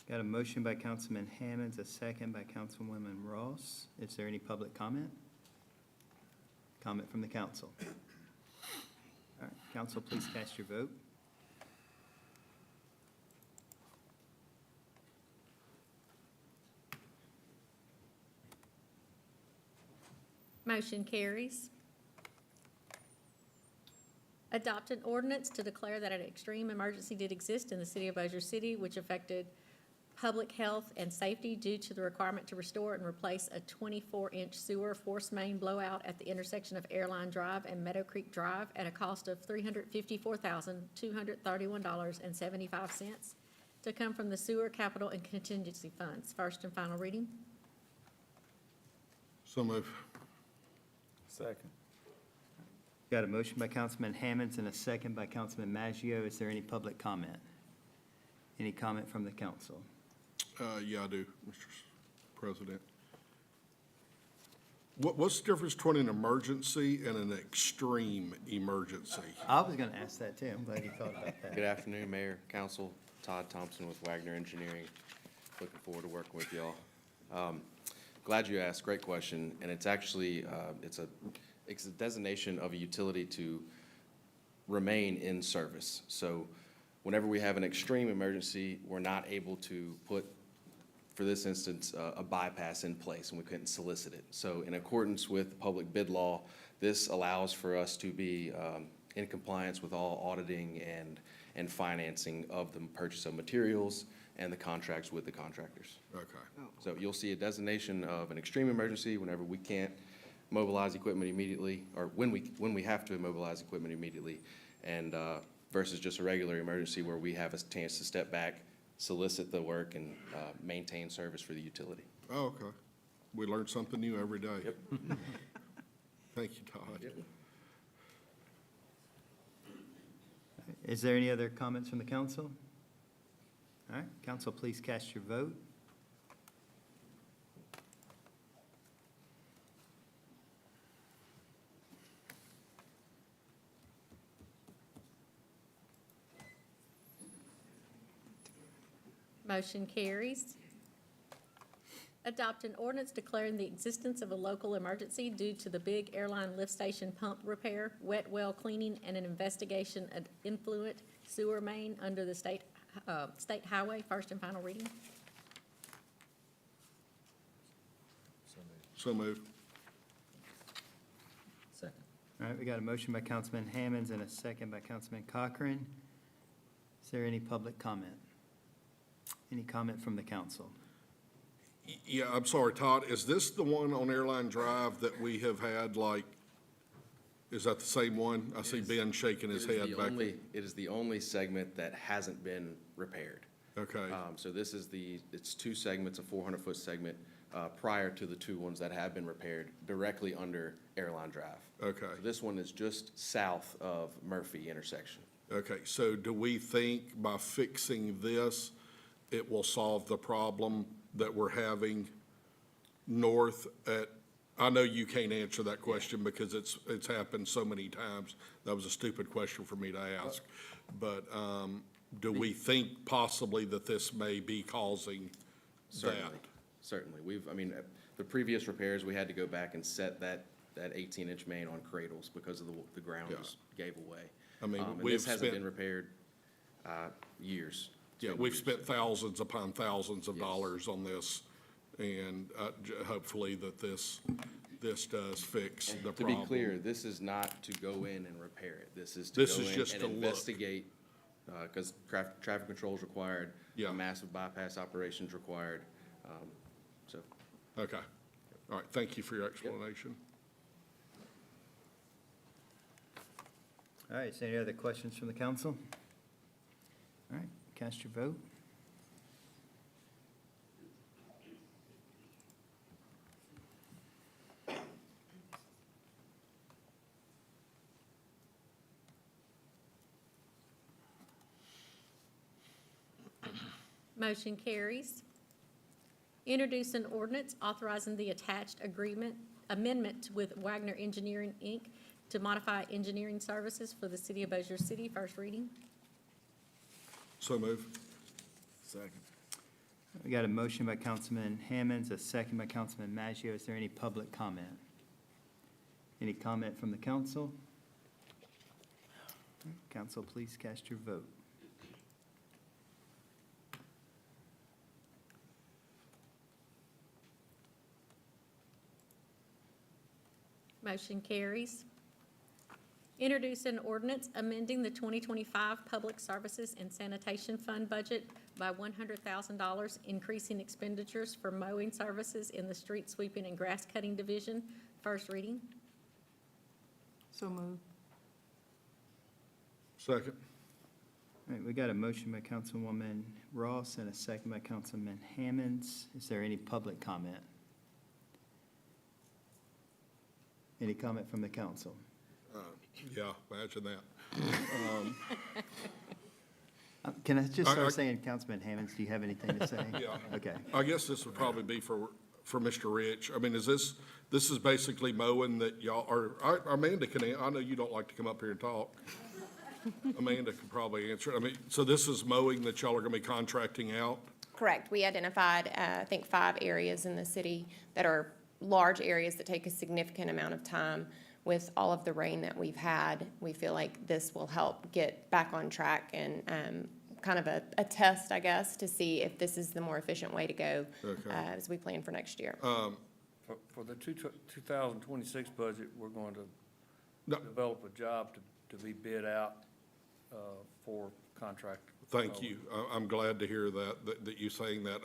Got a motion by Councilman Hammonds, a second by Councilwoman Ross. Is there any public comment? Comment from the council? All right, council, please cast your vote. Motion carries. Adopt an ordinance to declare that an extreme emergency did exist in the city of Bossier City, which affected public health and safety due to the requirement to restore and replace a 24-inch sewer force main blowout at the intersection of Airline Drive and Meadow Creek Drive at a cost of $354,231.75 to come from the Sewer Capital and Contingency Funds. First and final reading. So move. Second. Got a motion by Councilman Hammonds and a second by Councilman Maggio. Is there any public comment? Any comment from the council? Yeah, I do, Mr. President. What's the difference between an emergency and an extreme emergency? I was going to ask that too. I'm glad you thought about Good that. afternoon, Mayor, Council. Todd Thompson with Wagner Engineering. Looking forward to working with y'all. Glad you asked, great question, and it's actually, it's a designation of a utility to remain in service. So whenever we have an extreme emergency, we're not able to put, for this instance, a bypass in place, and we couldn't solicit it. So in accordance with public bid law, this allows for us to be in compliance with all auditing and financing of the purchase of materials and the contracts with the contractors. Okay. So you'll see a designation of an extreme emergency whenever we can't mobilize equipment immediately, or when we have to immobilize equipment immediately, and versus just a regular emergency where we have a chance to step back, solicit the work, and maintain service for the utility. Oh, okay. We learn something new every day. Yep. Thank you, Todd. Is there any other comments from the council? All right, council, please cast your vote. Motion carries. Adopt an ordinance declaring the existence of a local emergency due to the Big Airline Lift Station pump repair, wet well cleaning, and an investigation of influent sewer main under the state highway. First and final reading. So moved. Second. All right, we got a motion by Councilman Hammonds and a second by Councilman Cochran. Is there any public comment? Any comment from the council? Yeah, I'm sorry, Todd, is this the one on Airline Drive that we have had, like, is that the same one? I see Ben shaking his head back there. It is the only segment that hasn't been repaired. Okay, So this is it's two segments, a 400-foot segment, prior to the two ones that have been repaired directly under Airline Drive. okay, So this one is just south of Murphy intersection. okay. So do we think by fixing this, it will solve the problem that we're having north at, I know you can't answer that question because it's happened so many times. That was a stupid question for me to ask. But do we think possibly that this may be causing that? Certainly. The previous repairs, we had to go back and set that 18-inch main on cradles because of the ground Yeah. just gave away. I mean, And we've this hasn't spent- been repaired years. It's Yeah, been we've years. spent thousands upon thousands of Yes. dollars on this, and hopefully that this does fix the To problem. be clear, this is not to go in and repair it. This is to This go is in just and to look. investigate, because traffic control is required. Yeah. A massive bypass operations required. So Okay. All right, thank you for your explanation. All right, is there any other questions from the council? All right, cast your vote. Motion carries. Introduce an ordinance authorizing the attached amendment with Wagner Engineering, Inc. to modify engineering services for the city of Bossier City. First reading. So move. Second. We got a motion by Councilman Hammonds, a second by Councilman Maggio. Is there any public comment? Any comment from the council? Council, please cast your vote. Motion carries. Introduce an ordinance amending the 2025 Public Services and Sanitation Fund budget by $100,000, increasing expenditures for mowing services in the street sweeping and grass cutting division. First reading. So moved. Second. All right, we got a motion by Councilwoman Ross and a second by Councilman Hammonds. Is there any public comment? Any comment from the council? Yeah, imagine that. Can I just I- start saying, Councilman Hammonds, do you have anything to say? Yeah. Okay. I guess this would probably be for Mr. Rich. I mean, this is basically mowing that y'all, or Amanda can, I know you don't like to come up here and talk. Amanda could probably answer it. I mean, so this is mowing that y'all are gonna be contracting out? Correct. We identified, I think, 5 areas in the city that are large areas that take a significant amount of time. With all of the rain that we've had, we feel like this will help get back on track and kind of a test, I guess, to see if this is the more efficient way to go Okay. as we plan for next year. For the 2026 budget, we're going to No. develop a job to be bid out for contract. Thank you. I'm glad to hear that you saying that.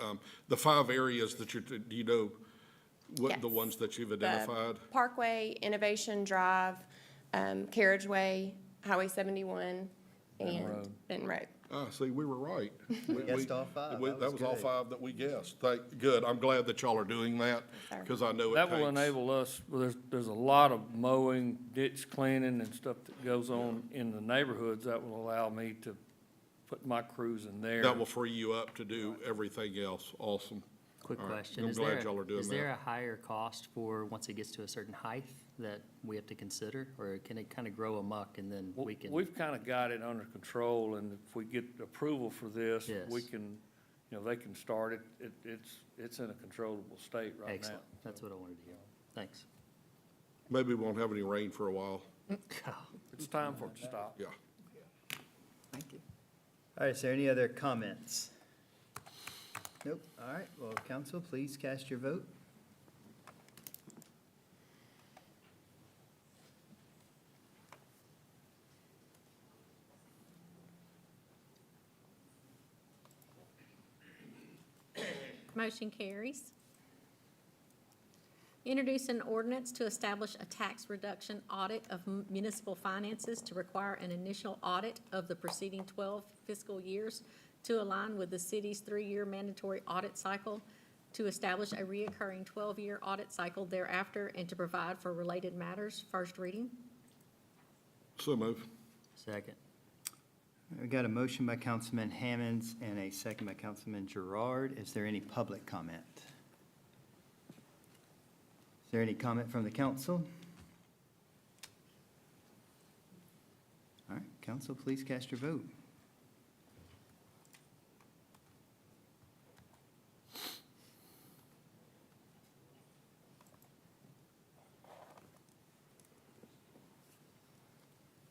The 5 areas that do you know what the Yes. ones that you've The identified? Parkway, Innovation Drive, Carriageway, Highway 71, and Road. Benton Road. Ah, see, we were right. Guessed all 5. That was all good. 5 that we guessed. Good. I'm glad that y'all are doing that, Sir. because I know it That will takes. enable us, well, there's a lot of mowing, ditch cleaning and stuff that goes on in the neighborhoods that will allow me to put my crews in there. That will free you up to do everything else. Awesome. Quick All right. question. I'm Is glad there- y'all are doing Is there that. a higher cost for, once it gets to a certain height, that we have to consider? Or can it kind of grow amok and then we can? We've kind of got it under control, and if we get approval for this, Yes. we can, they can start it. It's in a controllable state right now. Excellent. That's what I wanted to hear. Thanks. Maybe we won't have any rain for a while. It's time for it to stop. Yeah. Thank you. All right, is there any other comments? Nope. All right, well, council, please cast your vote. Motion carries. Introduce an ordinance to establish a tax reduction audit of municipal finances to require an initial audit of the preceding 12 fiscal years to align with the city's 3-year mandatory audit cycle, to establish a reoccurring 12-year audit cycle thereafter, and to provide for related matters. First reading. So move. Second. We got a motion by Councilman Hammonds and a second by Councilman Gerard. Is there any public comment? Is there any comment from the council? All right, council, please cast your vote.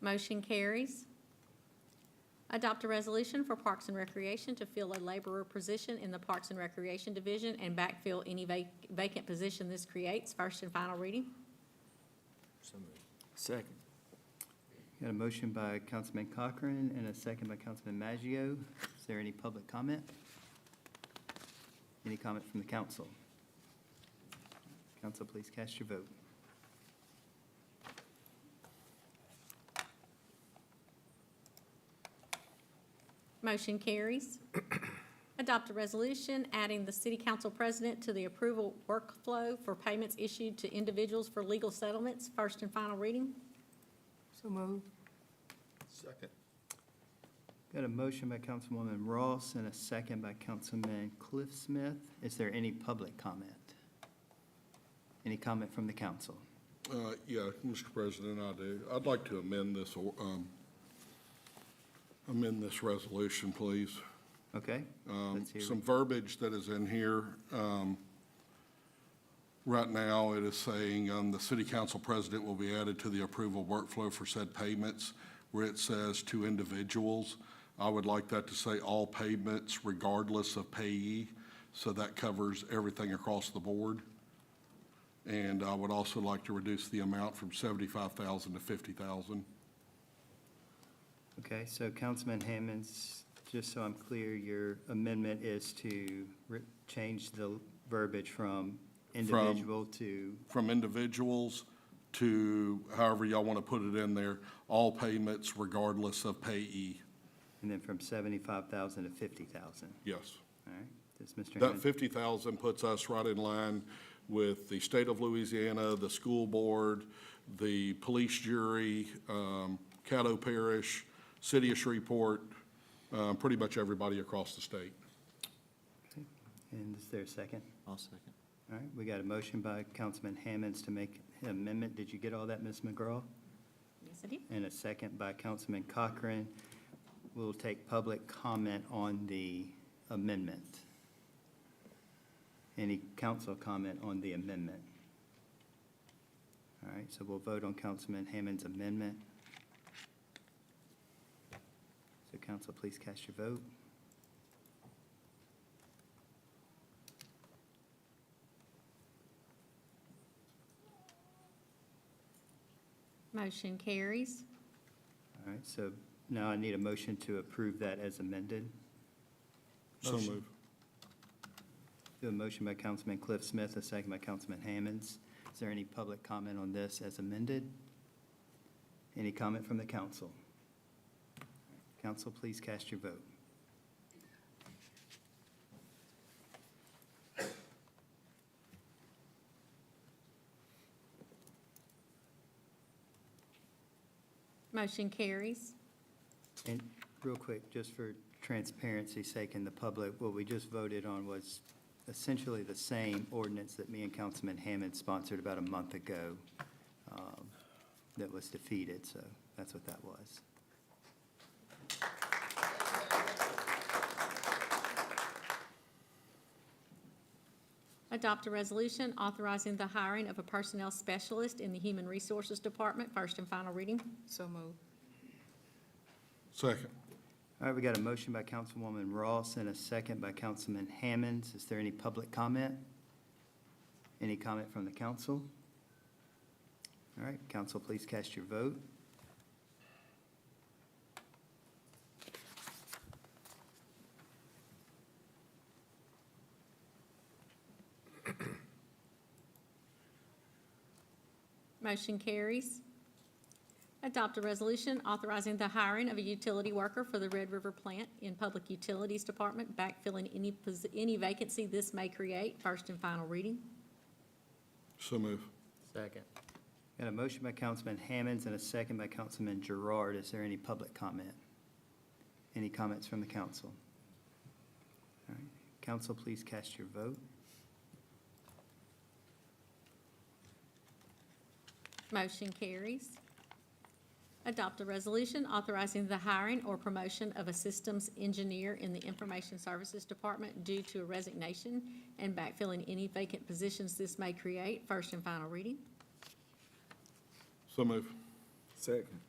Motion carries. Adopt a resolution for Parks and Recreation to fill a laborer position in the Parks and Recreation Division and backfill any vacant position this creates. First and final reading. So moved. Second. Got a motion by Councilman Cochran and a second by Councilman Maggio. Is there any public comment? Any comment from the council? Council, please cast your vote. Motion carries. Adopt a resolution adding the city council president to the approval workflow for payments issued to individuals for legal settlements. First and final reading. So moved. Second. Got a motion by Councilwoman Ross and a second by Councilman Cliff Smith. Is there any public comment? Any comment from the council? Yeah, Mr. President, I do. I'd like to amend this resolution, please. Okay? Let's hear Some it. verbiage that is in here. Right now, it is saying, the city council president will be added to the approval workflow for said payments, where it says to individuals. I would like that to say all payments regardless of payee, so that covers everything across the board. And I would also like to reduce the amount from 75,000 to 50,000. Okay, so Councilman Hammonds, just so I'm clear, your amendment is to change the verbiage from individual to, From individuals to however y'all want to put it in there, all payments regardless of payee. and then from 75,000 to 50,000. Yes. All right, does Mr. That Hammond? 50,000 puts us right in line with the state of Louisiana, the school board, the police jury, Caddo Parish, City of Shreveport, pretty much everybody across the state. Okay. And is there a second? I'll second. All right, we got a motion by Councilman Hammonds to make an amendment. Did you get all that, Ms. McGraw? Yes, I did. And a second by Councilman Cochran. We'll take public comment on the amendment. Any council comment on the amendment? All right, so we'll vote on Councilman Hammond's amendment. So council, please cast your vote. Motion carries. All right, so now I need a motion to approve that as amended. So move. Do a motion by Councilman Cliff Smith, a second by Councilman Hammonds. Is there any public comment on this as amended? Any comment from the council? Council, please cast your vote. Motion carries. And real quick, just for transparency's sake in the public, what we just voted on was essentially the same ordinance that me and Councilman Hammond sponsored about a month ago that was defeated, so that's what that was. Adopt a resolution authorizing the hiring of a personnel specialist in the Human Resources Department, first and final reading. So moved. Second. All right, we got a motion by Councilwoman Ross and a second by Councilman Hammonds. Is there any public comment? Any comment from the council? All right, council, please cast your vote. Motion carries. Adopt a resolution authorizing the hiring of a utility worker for the Red River plant in Public Utilities Department, backfilling any vacancy this may create, first and final reading. So move. Second. Got a motion by Councilman Hammonds and a second by Councilman Gerard. Is there any public comment? Any comments from the council? All right, council, please cast your vote. Motion carries. Adopt a resolution authorizing the hiring or promotion of a systems engineer in the Information Services Department due to a resignation and backfilling any vacant positions this may create, first and final reading. So move. Second.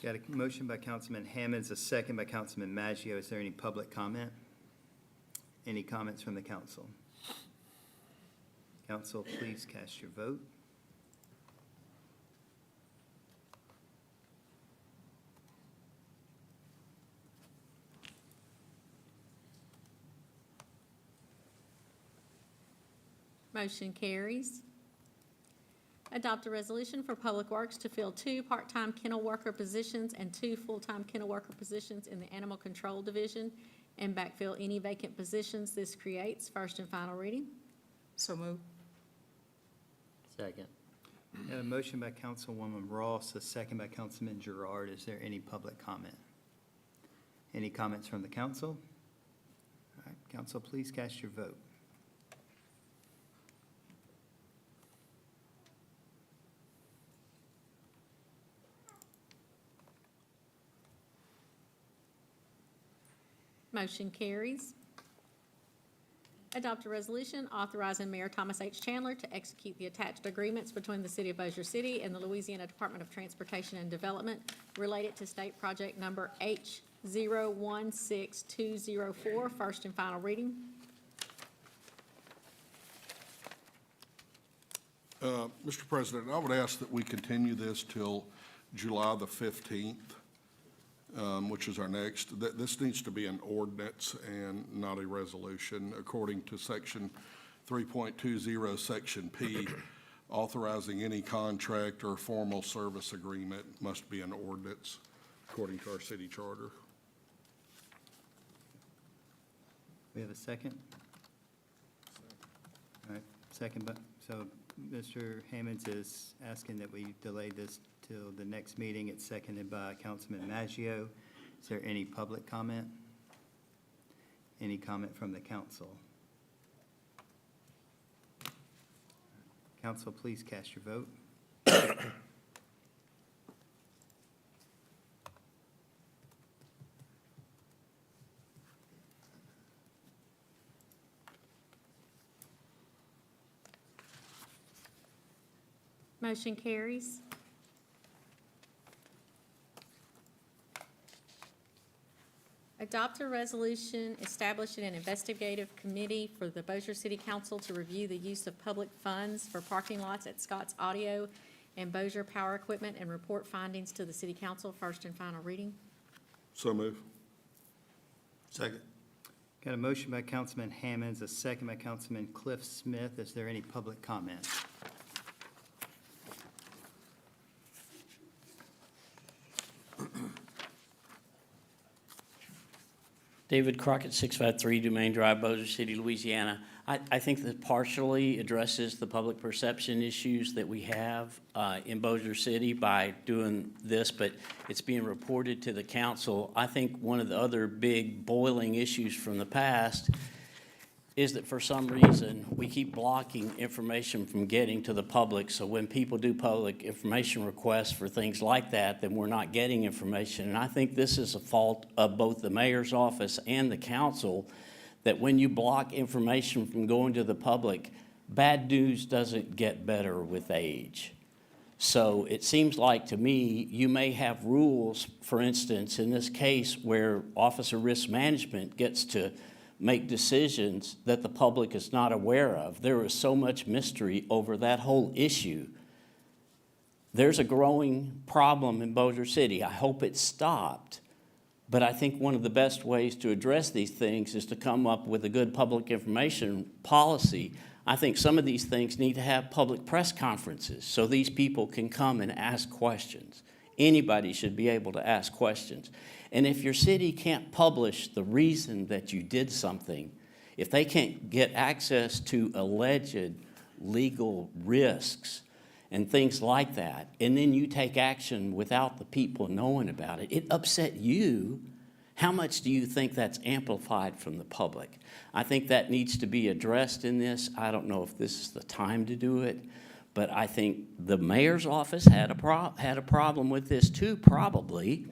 Got a motion by Councilman Hammonds, a second by Councilman Maggio. Is there any public comment? Any comments from the council? Council, please cast your vote. Motion carries. Adopt a resolution for Public Works to fill 2 part-time kennel worker positions and 2 full-time kennel worker positions in the Animal Control Division and backfill any vacant positions this creates, first and final reading. So moved. Second. Got a motion by Councilwoman Ross, a second by Councilman Gerard. Is there any public comment? Any comments from the council? All right, council, please cast your vote. Motion carries. Adopt a resolution authorizing Mayor Thomas H. Chandler to execute the attached agreements between the City of Bossier City and the Louisiana Department of Transportation and Development related to state project number H016204, first and final reading. Mr. President, I would ask that we continue this till July the 15th, which is our next. This needs to be an ordinance and not a resolution, according to Section 3.20, Section P. Authorizing any contract or formal service agreement must be an ordinance, according to our city charter. We have a second? All right, second, but, so Mr. Hammonds is asking that we delay this till the next meeting. It's seconded by Councilman Maggio. Is there any public comment? Any comment from the council? Council, please cast your vote. Motion carries. Adopt a resolution establishing an investigative committee for the Bossier City Council to review the use of public funds for parking lots at Scott's Audio and Bossier Power Equipment and report findings to the City Council, first and final reading. So move. Second. Got a motion by Councilman Hammonds, a second by Councilman Cliff Smith. Is there any public comment? David Crockett, 653 Dumaine Drive, Bossier City, Louisiana. I think that partially addresses the public perception issues that we have in Bossier City by doing this, but it's being reported to the council. I think one of the other big boiling issues from the past is that for some reason, we keep blocking information from getting to the public. So when people do public information requests for things like that, then we're not getting information. And I think this is a fault of both the mayor's office and the council, that when you block information from going to the public, bad news doesn't get better with age. So it seems like to me, you may have rules, for instance, in this case where Office of Risk Management gets to make decisions that the public is not aware of. There is so much mystery over that whole issue. There's a growing problem in Bossier City. I hope it's stopped, but I think one of the best ways to address these things is to come up with a good public information policy. I think some of these things need to have public press conferences so these people can come and ask questions. Anybody should be able to ask questions. And if your city can't publish the reason that you did something, if they can't get access to alleged legal risks and things like that, and then you take action without the people knowing about it, it upset you. How much do you think that's amplified from the public? I think that needs to be addressed in this. I don't know if this is the time to do it, but I think the mayor's office had a problem with this too, probably.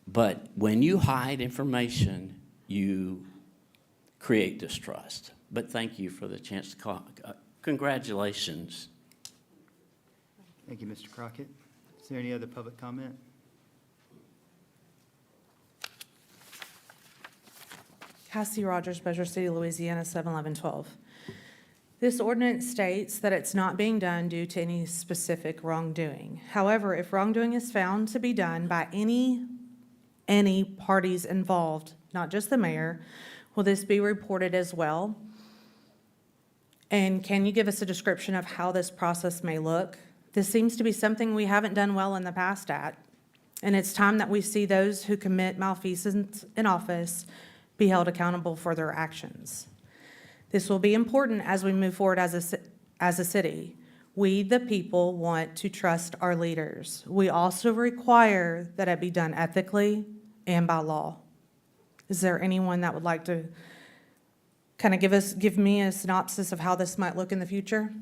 But when you hide information, you create distrust. But thank you for the chance to call. Congratulations. Thank you, Mr. Crockett. Is there any other public comment? Cassie Rogers, Bossier City, Louisiana, 71112. This ordinance states that it's not being done due to any specific wrongdoing. However, if wrongdoing is found to be done by any parties involved, not just the mayor, will this be reported as well? And can you give us a description of how this process may look? This seems to be something we haven't done well in the past at, and it's time that we see those who commit malfeasance in office be held accountable for their actions. This will be important as we move forward as a city. We, the people, want to trust our leaders. We also require that it be done ethically and by law. Is there anyone that would like to kind of give me a synopsis of how this might look in the future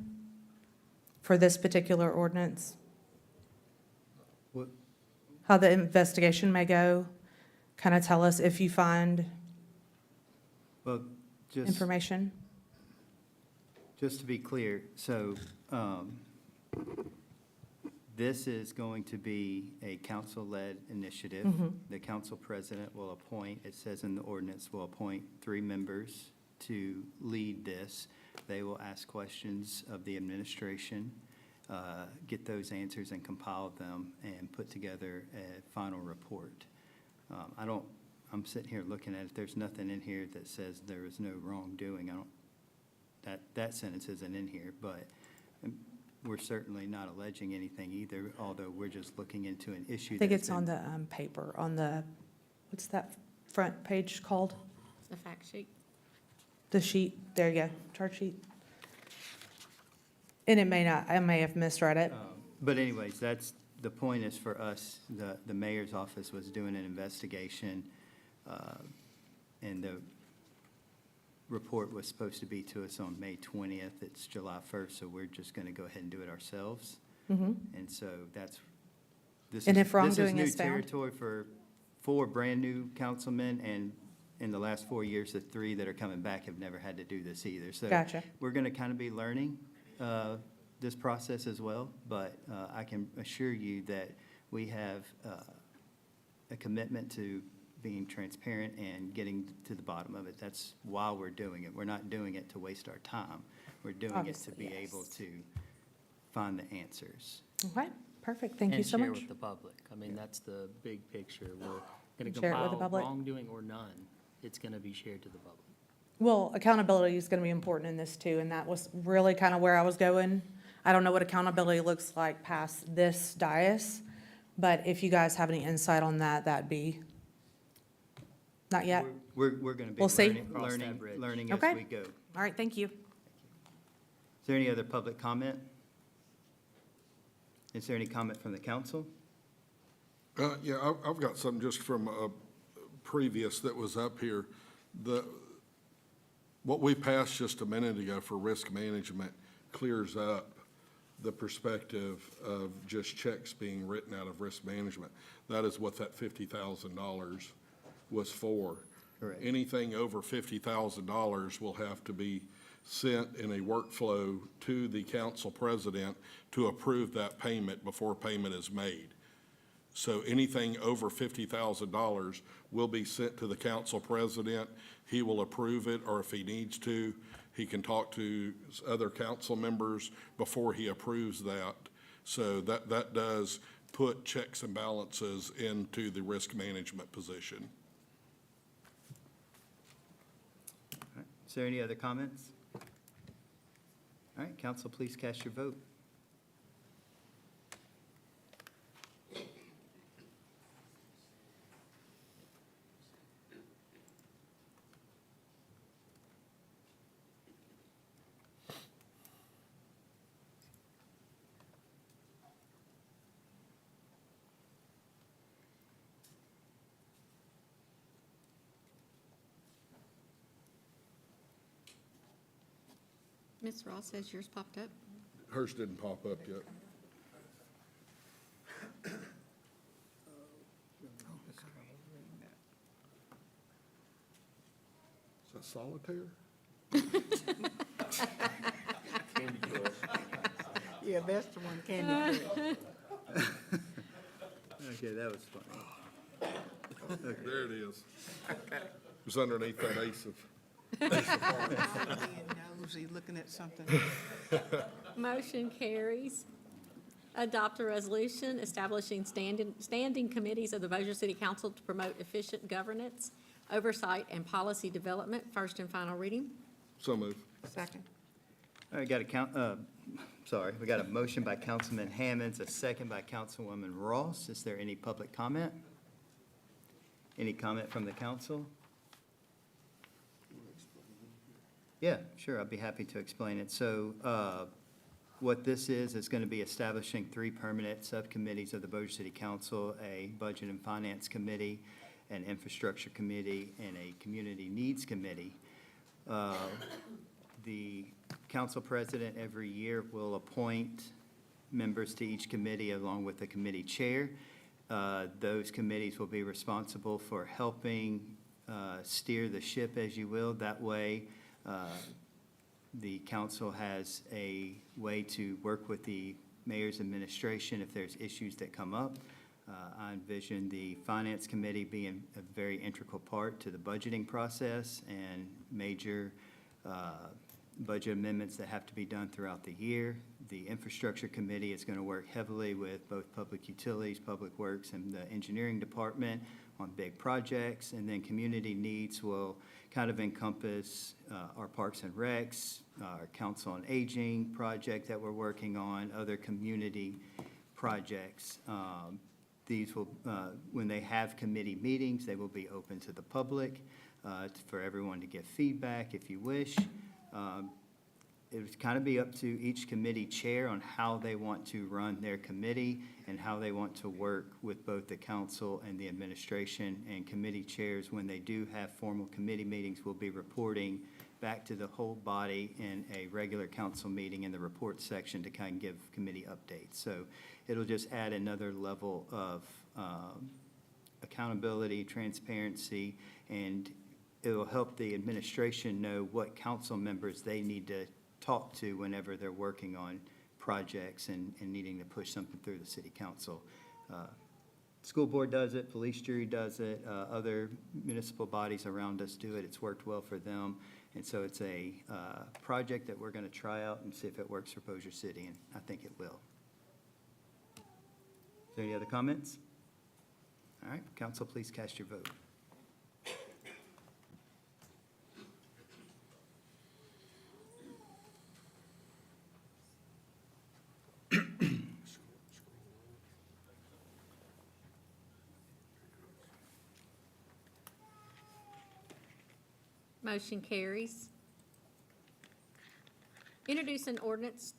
for this particular ordinance? What- How the investigation may go? Kind of tell us if you find Well, just. information? Just to be clear, so this is going to be a council-led initiative. The council president will appoint, it says in the ordinance, will appoint 3 members to lead this. They will ask questions of the administration, get those answers and compile them, and put together a final report. I'm sitting here looking at it, there's nothing in here that says there is no wrongdoing. That sentence isn't in here, but we're certainly not alleging anything either, although we're just looking into an issue. I think that's it's on been- the paper, on the, what's that front page called? The fact sheet. The sheet, there you go, chart sheet. And it may not, I may have misread it. But anyways, the point is for us, the mayor's office was doing an investigation, and the report was supposed to be to us on May 20th. It's July 1st, so we're just going to go ahead and do it ourselves. And so this And is, if wrongdoing this is is new found? territory for 4 brand-new councilmen, and in the last 4 years, the 3 that are coming back have never had to do this either. So Gotcha. we're going to kind of be learning this process as well, but I can assure you that we have a commitment to being transparent and getting to the bottom of it. That's why we're doing it. We're not doing it to waste our time. We're doing it to Obviously, be yes. able to find the answers. Okay, perfect, thank you so And share much. with the public. I mean, that's the big picture. We're going to Share it with the compile public. wrongdoing or none. It's going to be shared to the public. Well, accountability is going to be important in this too, and that was really kind of where I was going. I don't know what accountability looks like past this dais, but if you guys have any insight on that, that'd be, not yet? We're going to be We'll see. Cross that bridge. learning as Okay. we go. All right, thank you. Is there any other public comment? Is there any comment from the council? Yeah, I've got some just from a previous that was up here. What we passed just a minute ago for risk management clears up the perspective of just checks being written out of risk management. That is what that $50,000 was for. Correct. Anything over $50,000 will have to be sent in a workflow to the council president to approve that payment before payment is made. So anything over $50,000 will be sent to the council president. He will approve it, or if he needs to, he can talk to other council members before he approves that. So that does put checks and balances into the risk management position. All right. Is there any other comments? All right, council, please cast your vote. Ms. Ross says yours popped up. Hers didn't pop up yet. Is that solitaire? Yeah, that's the one, Candy Crush. Okay, that was funny. There it is. It was underneath that ace of. Being nosy, looking at something. Motion carries. Adopt a resolution establishing standing committees of the Bossier City Council to promote efficient governance, oversight, and policy development. First and final reading. So moved. Second. All right, we got a motion by Councilman Hammonds, a second by Councilwoman Ross. Is there any public comment? Any comment from the council? Yeah, sure, I'd be happy to explain it. So what this is going to be establishing 3 permanent subcommittees of the Bossier City Council, a Budget and Finance Committee, an infrastructure committee, and a community needs committee. The council president every year will appoint members to each committee along with the committee chair. Those committees will be responsible for helping steer the ship, as you will. That way, the council has a way to work with the mayor's administration if there's issues that come up. I envision the finance committee being a very integral part to the budgeting process and major budget amendments that have to be done throughout the year. The infrastructure committee is going to work heavily with both public utilities, public works, and the engineering department on big projects. And then community needs will kind of encompass our parks and recs, our council on aging project that we're working on, other community projects. These will, when they have committee meetings, they will be open to the public for everyone to give feedback if you wish. It would kind of be up to each committee chair on how they want to run their committee and how they want to work with both the council and the administration. And committee chairs, when they do have formal committee meetings, will be reporting back to the whole body in a regular council meeting in the report section to kind of give committee updates. So it'll just add another level of accountability, transparency, and it will help the administration know what council members they need to talk to whenever they're working on projects and needing to push something through the city council. School board does it, police jury does it, other municipal bodies around us do it. It's worked well for them. And so it's a project that we're going to try out and see if it works for Bossier City, and I think it will. Is there any other comments? All right, council, please cast your vote. Motion carries. Introduce an ordinance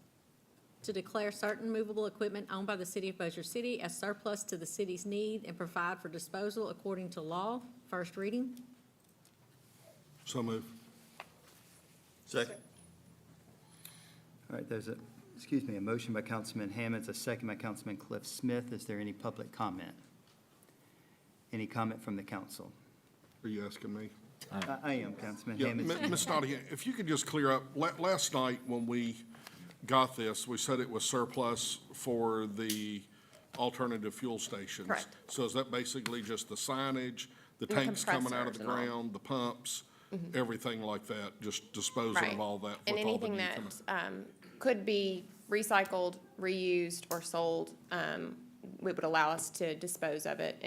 to declare certain movable equipment owned by the city of Bossier City as surplus to the city's need and provide for disposal according to law. First reading. So moved. Second. All right, there's a motion by Councilman Hammonds, a second by Councilman Cliff Smith. Is there any public comment? Any comment from the council? Are you asking me? I am, Councilman Yeah, Hammonds. Ms. Nottingham, if you could just clear up, last night when we got this, we said it was surplus for the alternative fuel stations. Correct. So is that basically just the signage, the The tanks coming out of the compressors and all. ground, the pumps, everything like that, just disposing Right. of all that? And with all the anything new that coming- could be recycled, reused, or sold, it would allow us to dispose of it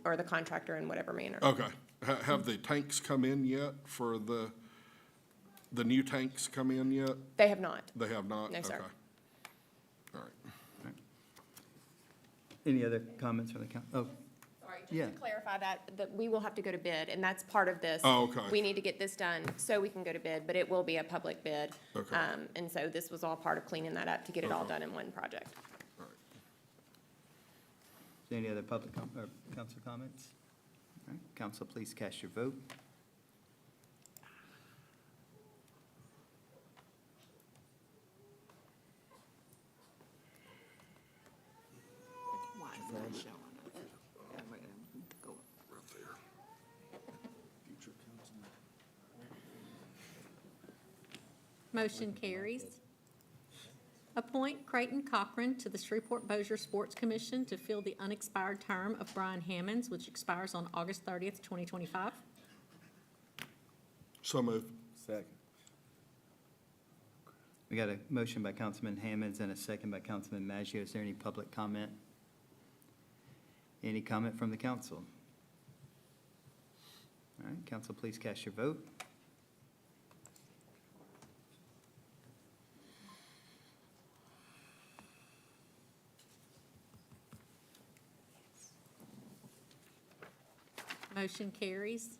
or the contractor in whatever manner. Okay. Have the tanks come in yet for the new tanks come in yet? They have not. They have not? No, sir. Okay. All right. Any other comments from the council? Oh, Sorry, Yeah. just to clarify that we will have to go to bid, and that's part of this. Oh, okay. We need to get this done so we can go to bid, but it will be a public bid. Okay. And so this was all part of cleaning that up to get it all done in one project. All right. is there any other public or council comments? All right, council, please cast your vote. Motion carries. Appoint Creighton Cochran to the Shreveport-Bossier Sports Commission to fill the unexpired term of Brian Hammonds, which expires on August 30th, 2025. So moved. Second. We got a motion by Councilman Hammonds and a second by Councilman Maggio. Is there any public comment? Any comment from the council? All right, council, please cast your vote. Motion carries.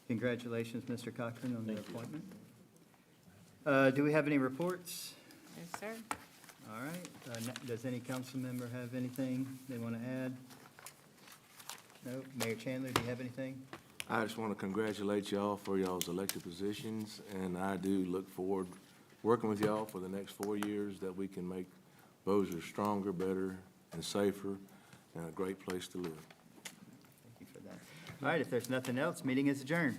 Congratulations, Mr. Cochran, on your appointment. Do we have any reports? No, sir. All right, does any council member have anything they want to add? No? Mayor Chandler, do you have anything? I just want to congratulate y'all for y'all's elected positions, and I do look forward working with y'all for the next 4 years, that we can make Bossier stronger, better, and safer, and a great place to live. Thank you for that. All right, if there's nothing else, meeting is adjourned.